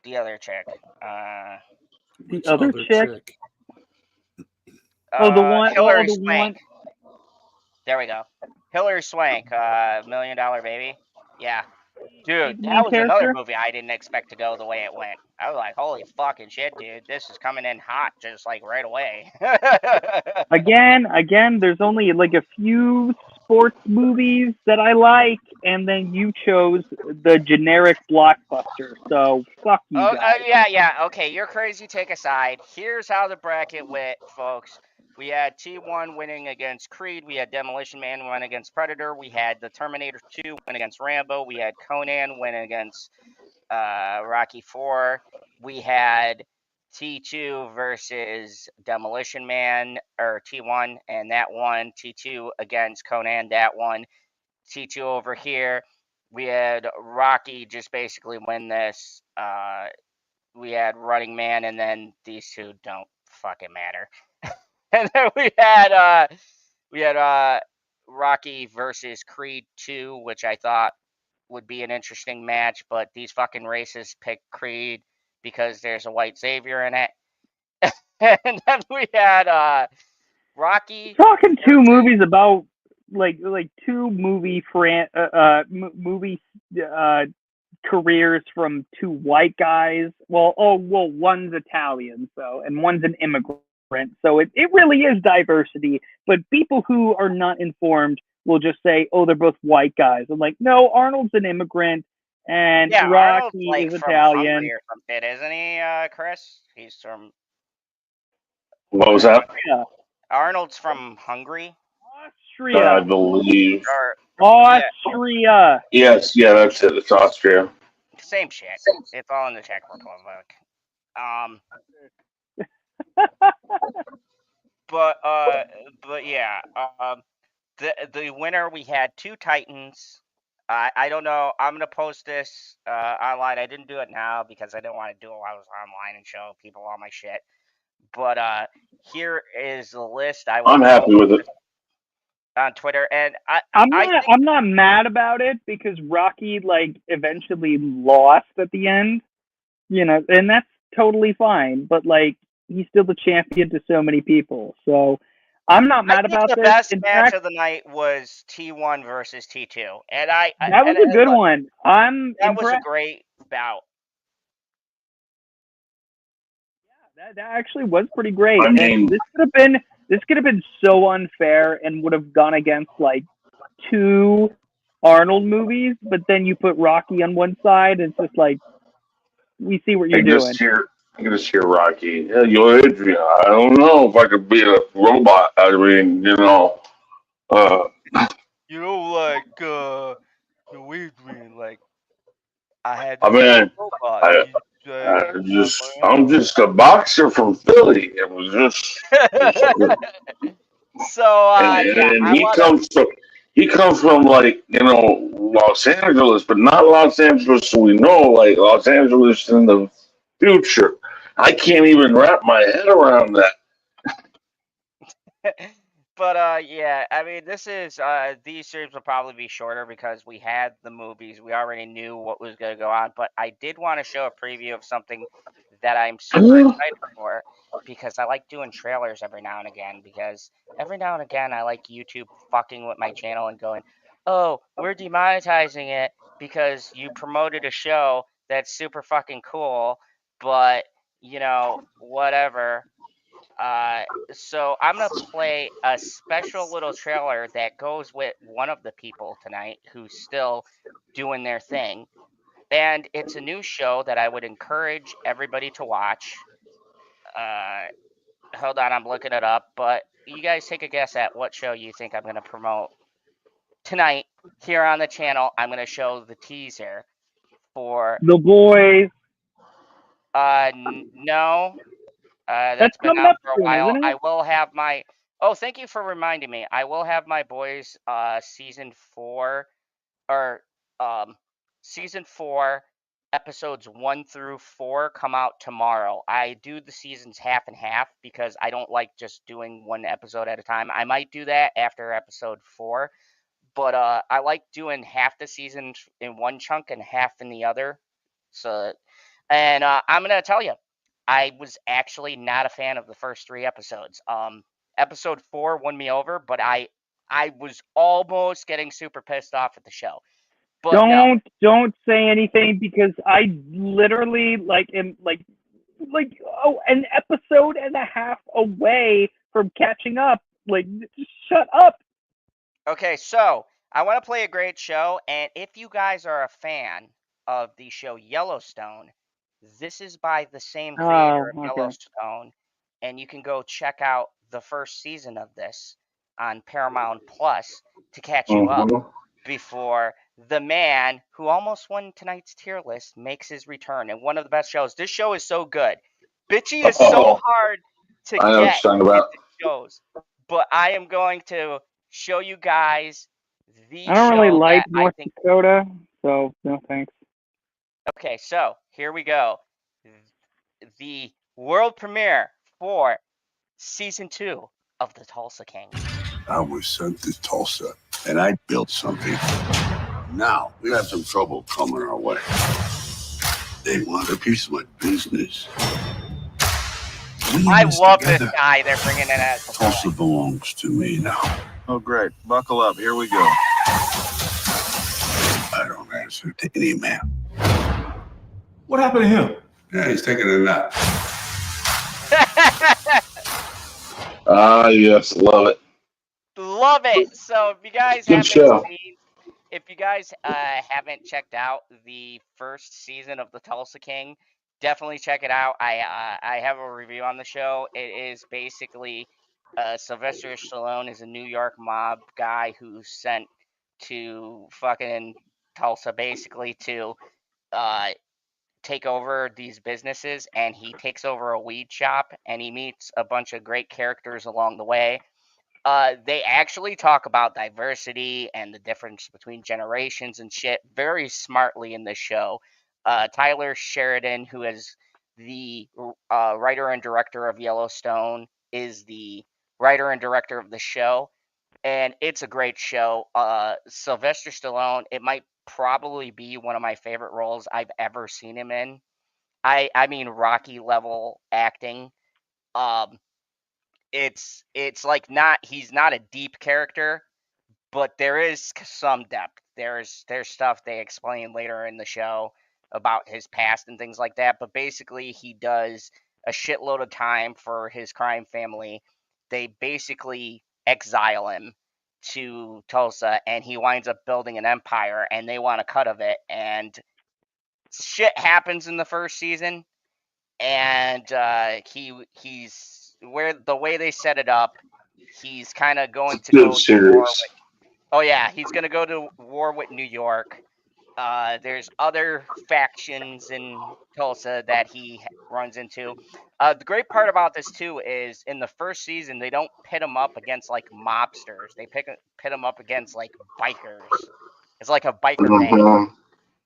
The other chick. The other chick. Hillary the Swank. one. There we go. Hillary Swank. $1 Million Baby. Yeah. Dude, Main that was another character? movie I didn't expect to go the way it went. I was like, holy fucking shit, dude. This is coming in hot just like right away. Again, there's only like a few sports movies that I like, and then you chose the generic blockbuster. So fuck you guys. Yeah. Okay, your crazy take aside. Here's how the bracket went, folks. We had T1 winning against Creed. We had Demolition Man win against Predator. We had the Terminator 2 win against Rambo. We had Conan win against Rocky 4. We had T2 versus Demolition Man, or T1, and that won. T2 against Conan, that won. T2 over here. We had Rocky just basically win this. We had Running Man, and then these two don't fucking matter. And then we had Rocky versus Creed 2, which I thought would be an interesting match, but these fucking racists picked Creed because there's a white savior in it. And then we had Rocky. Talking two movies about like two movie movie careers from two white guys. Well, one's Italian, and one's an immigrant. So it really is diversity, but people who are not informed will just say, oh, they're both white guys. I'm like, no, Arnold's an immigrant, and Rocky is from Italian. Hungary or something, isn't he, Chris? He's from... What was that? Yeah. Arnold's from Hungary? Austria. I believe. Austria. Yes, yeah, that's it. It's Austria. Same shit. It's all in the Czech Republic. But yeah, the winner, we had two Titans. I don't know. I'm gonna post this online. I didn't do it now because I didn't want to do it while I was online and show people all my shit. But here is the list. I'm happy with it on Twitter, and I'm not mad about it because Rocky eventually lost at the end, and that's totally fine. But he's still the champion to so many people, so I'm not mad about this. The best match of the night was T1 versus T2, and that was a good one. That was a great bout. Yeah, that actually was pretty great. And this could have been so unfair and would have gone against two Arnold movies, but then you put Rocky on one side, and it's just we see what you're doing. I can just hear Rocky. Yeah, yo, Adrian, I don't know if I could be a robot. I mean, Adrian, I had. I'm just a boxer from Philly. It was just. So and he comes from Los Angeles, but not Los Angeles we know, Los Angeles in the future. I can't even wrap my head around that. But yeah, I mean, these streams will probably be shorter because we had the movies. We already knew what was going to go on, but I did want to show a preview of something that I'm super excited for, because I like doing trailers every now and again, because every now and again I like YouTube fucking with my channel and going, oh, we're demonetizing it because you promoted a show that's super fucking cool, but, you know, whatever. So I'm going to play a special little trailer that goes with one of the people tonight who's still doing their thing. And it's a new show that I would encourage everybody to watch. Hold on, I'm looking it up. But you guys take a guess at what show you think I'm going to promote tonight here on the channel. I'm going to show the teaser for The Boys. no. That's That's been coming out up for a soon, while. isn't it? I will have my. Oh, thank you for reminding me. I will have my boys season 4 or season 4 episodes 1 through 4 come out tomorrow. I do the seasons half and half because I don't like just doing one episode at a time. I might do that after episode 4, but I like doing half the season in one chunk and half in the other. So, and I'm gonna tell you, I was actually not a fan of the first 3 episodes. Episode 4 won me over, but I was almost getting super pissed off at the show. But no, Don't say anything, because I literally am an episode and a half away from catching up. Like, just shut up. okay, so I want to play a great show, and if you guys are a fan of the show Yellowstone, this is by the same creator of Oh, okay. Yellowstone, and you can go check out the first season of this on Paramount Plus to catch you up before the man who almost won tonight's tier list makes his return. And one of the best shows. This show is so good. Bitchy is so hard to I know what get you're talking about. into shows, but I am going to show you guys the I don't really show like that I North think. Dakota, so no thanks. Okay, so here we go. The world premiere for season 2 of the Tulsa King. I was sent to Tulsa, and I built something. Now, we have some trouble coming our way. They want a piece of my business. I love this guy they're bringing in as the Tulsa belongs to me now. Oh, great. Buckle up. Here we go. I don't answer to any man. What happened to him? Yeah, he's taking a nap. Ah, yes, love it. Love it. So if you guys Good show. if you guys haven't checked out the first season of the Tulsa King, definitely check it out. I have a review on the show. It is basically Sylvester Stallone is a New York mob guy who's sent to fucking Tulsa basically to take over these businesses, and he takes over a weed shop, and he meets a bunch of great characters along the way. They actually talk about diversity and the difference between generations and shit very smartly in this show. Tyler Sheridan, who is the writer and director of Yellowstone, is the writer and director of the show, and it's a great show. Sylvester Stallone, it might probably be one of my favorite roles I've ever seen him in. I mean Rocky level acting. Um, it's like he's not a deep character, but there is some depth. There's stuff they explain later in the show about his past and things like that, but basically he does a shitload of time for his crime family. They basically exile him to Tulsa, and he winds up building an empire, and they want a cut of it, and shit happens in the first season, and he's where the way they set it up, he's kind of going to go Good to war series. with, oh yeah, he's going to go to war with New York. There's other factions in Tulsa that he runs into. The great part about this too is in the first season they don't pit him up against like mobsters. They pit him up against like bikers. It's like a biker gang Mhm.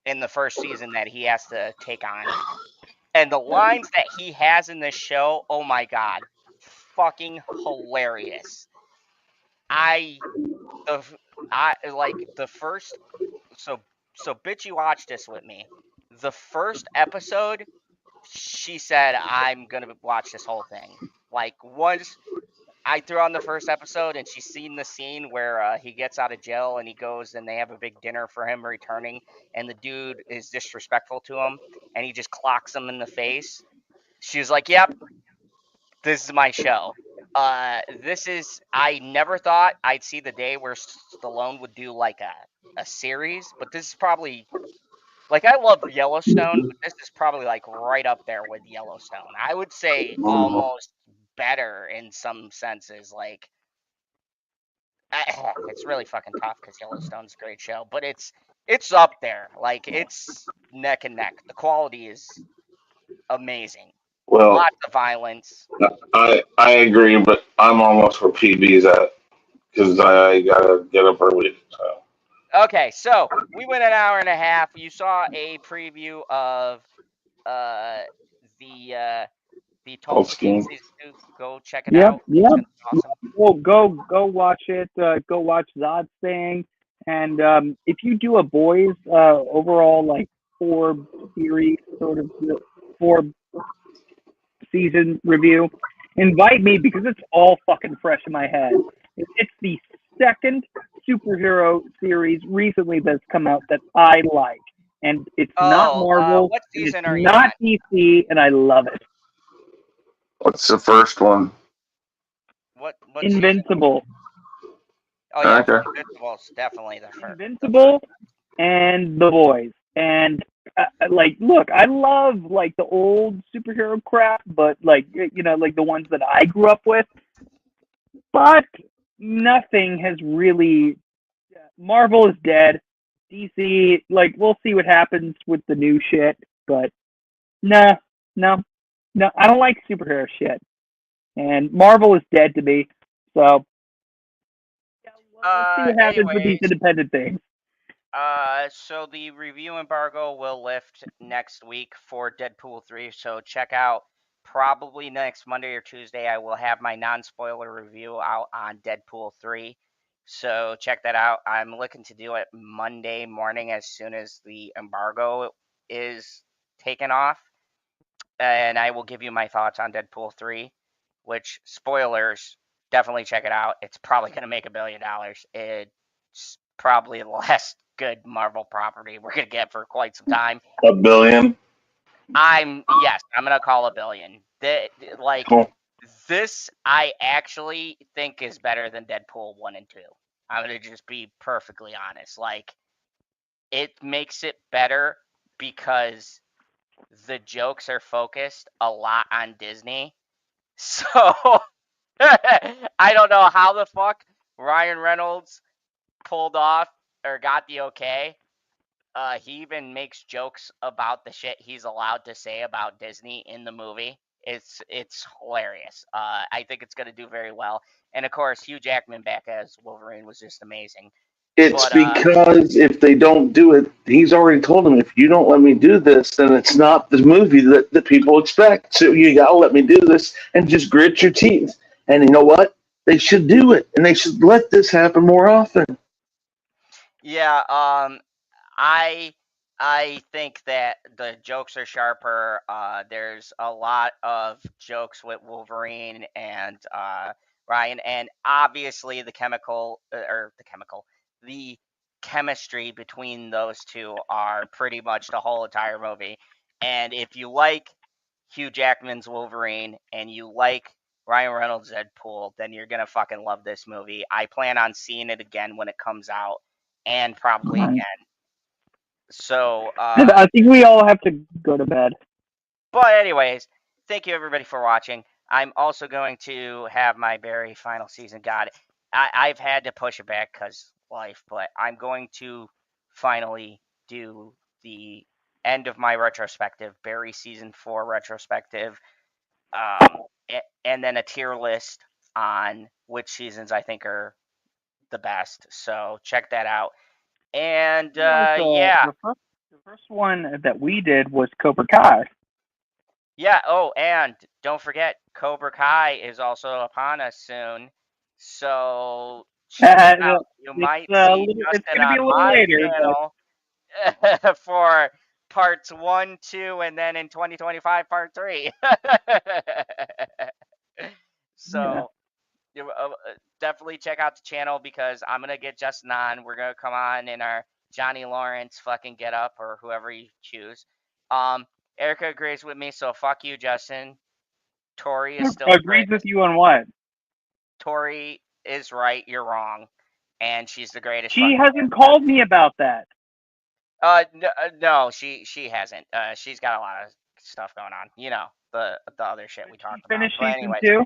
in the first season that he has to take on. And the lines that he has in this show, oh my god, fucking hilarious. I like the first, so bitch, you watch this with me. The first episode she said, I'm going to watch this whole thing. Like, once I threw on the first episode and she's seen the scene where he gets out of jail and he goes and they have a big dinner for him returning, and the dude is disrespectful to him and he just clocks him in the face. She was like, yep, this is my show. I never thought I'd see the day where Stallone would do like a series, but this is probably, like, I love Yellowstone, but this is probably like right up there with Yellowstone. I would say almost better in some senses. Like, it's really fucking tough because Yellowstone's a great show, but it's up there. Like, it's neck and neck. The quality is amazing. Well, Lots of violence. I agree, but I'm almost where PB's at because I gotta get up early. So. Okay, so we went an hour and a half. You saw a preview of the Tulsa King season 2. Go check it out. Yep. It's gonna be awesome. Well, go watch it. Go watch Zod's thing. And if you do a boys overall like 4 series sort of 4 season review, invite me because it's all fucking fresh in my head. It's the second superhero series recently that's come out that I like, and it's not Marvel. What season it's are you not at? DC, and I love it. What's the first one? What Invincible. Season? Oh yeah, Okay. Invincible's definitely the first. Invincible and The Boys. And like, look, I love like the old superhero crap, but like, you know, like the ones that I grew up with. But nothing has really. Marvel is dead. DC, like, we'll see what happens with the new shit, but no, I don't like superhero shit. And Marvel is dead to me, so let's see what happens with these independent things. So the review embargo will lift next week for Deadpool 3, so check out probably next Monday or Tuesday. I will have my non-spoiler review out on Deadpool 3. So check that out. I'm looking to do it Monday morning as soon as the embargo is taken off. And I will give you my thoughts on Deadpool 3, which, spoilers, definitely check it out. It's probably going to make $1 billion. It's probably the last good Marvel property we're going to get for quite some time. $1 billion? I'm going to call $1 billion. Cool. This I actually think is better than Deadpool 1 and 2. I'm going to just be perfectly honest. Like, it makes it better because the jokes are focused a lot on Disney. So, I don't know how the fuck Ryan Reynolds pulled off or got the okay. He even makes jokes about the shit he's allowed to say about Disney in the movie. It's hilarious. I think it's going to do very well. And, of course, Hugh Jackman back as Wolverine was just amazing. It's because if they don't do it, he's already told them, if you don't let me do this, then it's not the movie that people expect. So you got to let me do this and just grit your teeth. And you know what? They should do it, and they should let this happen more often. Yeah, I think that the jokes are sharper. There's a lot of jokes with Wolverine and Ryan, and obviously the chemistry between those two are pretty much the whole entire movie. And if you like Hugh Jackman's Wolverine and you like Ryan Reynolds' Deadpool, then you're gonna fucking love this movie. I plan on seeing it again when it comes out, and probably again. So I think we all have to go to bed. But anyways, thank you everybody for watching. I'm also going to have my very final season. God, I've had to push it back because life, but I'm going to finally do the end of my retrospective, Barry season 4 retrospective, and then a tier list on which seasons I think are the best. So check that out. And yeah. The first one that we did was Cobra Kai. Yeah. Oh, and don't forget, Cobra Kai is also upon us soon. So check it out. You might see Justin on my channel for parts 1, 2, and then in 2025, part 3. So definitely check out the channel because I'm gonna get Justin on. We're gonna come on in our Johnny Lawrence fucking get up or whoever you choose. Erica agrees with me, so fuck you, Justin. Tori is still Agrees with you on what? Tori is right, you're wrong, and she's the greatest. She hasn't called me about that. No, she hasn't. She's got a lot of stuff going on. You know, the other shit we talked about. Finish But season anyway, 2?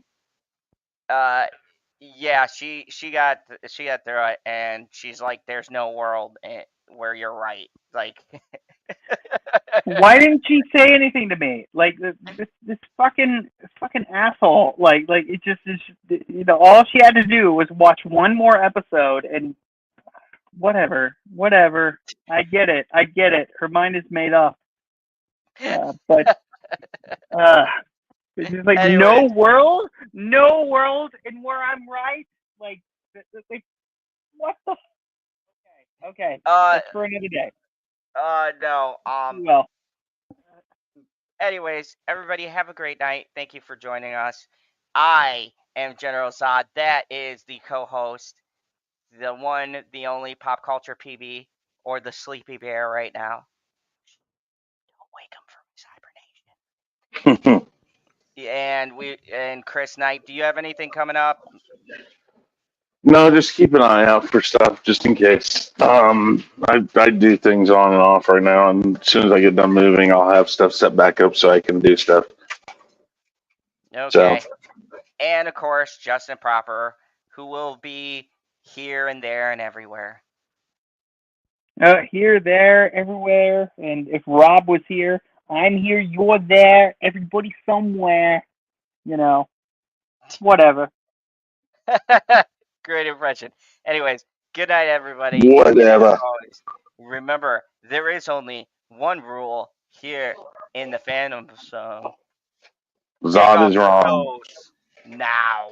yeah, she got through it, and she's like, "There's no world where you're right." Like, why didn't she say anything to me? Like this fucking asshole. Like it just is. You know, all she had to do was watch one more episode and whatever. I get it. Her mind is made up. But it's just like anyways, no world, and where I'm right. Like what the? Okay. That's for another day. No. Well. Anyways, everybody have a great night. Thank you for joining us. I am General Zod. That is the co-host, the one, the only Pop Culture PB, or the Sleepy Bear right now. Don't wake him from his hibernation. And Chris Knight, do you have anything coming up? No, just keep an eye out for stuff just in case. I do things on and off right now, and as soon as I get done moving, I'll have stuff set back up so I can do stuff. Okay. So. And of course, Justin Proper, who will be here and there and everywhere. Here, there, everywhere. And if Rob was here, I'm here, you're there, everybody somewhere. You know, whatever. Great impression. Anyways, good night, everybody. Whatever. Remember, there is only one rule here in the fandom zone. Zod is wrong. Now.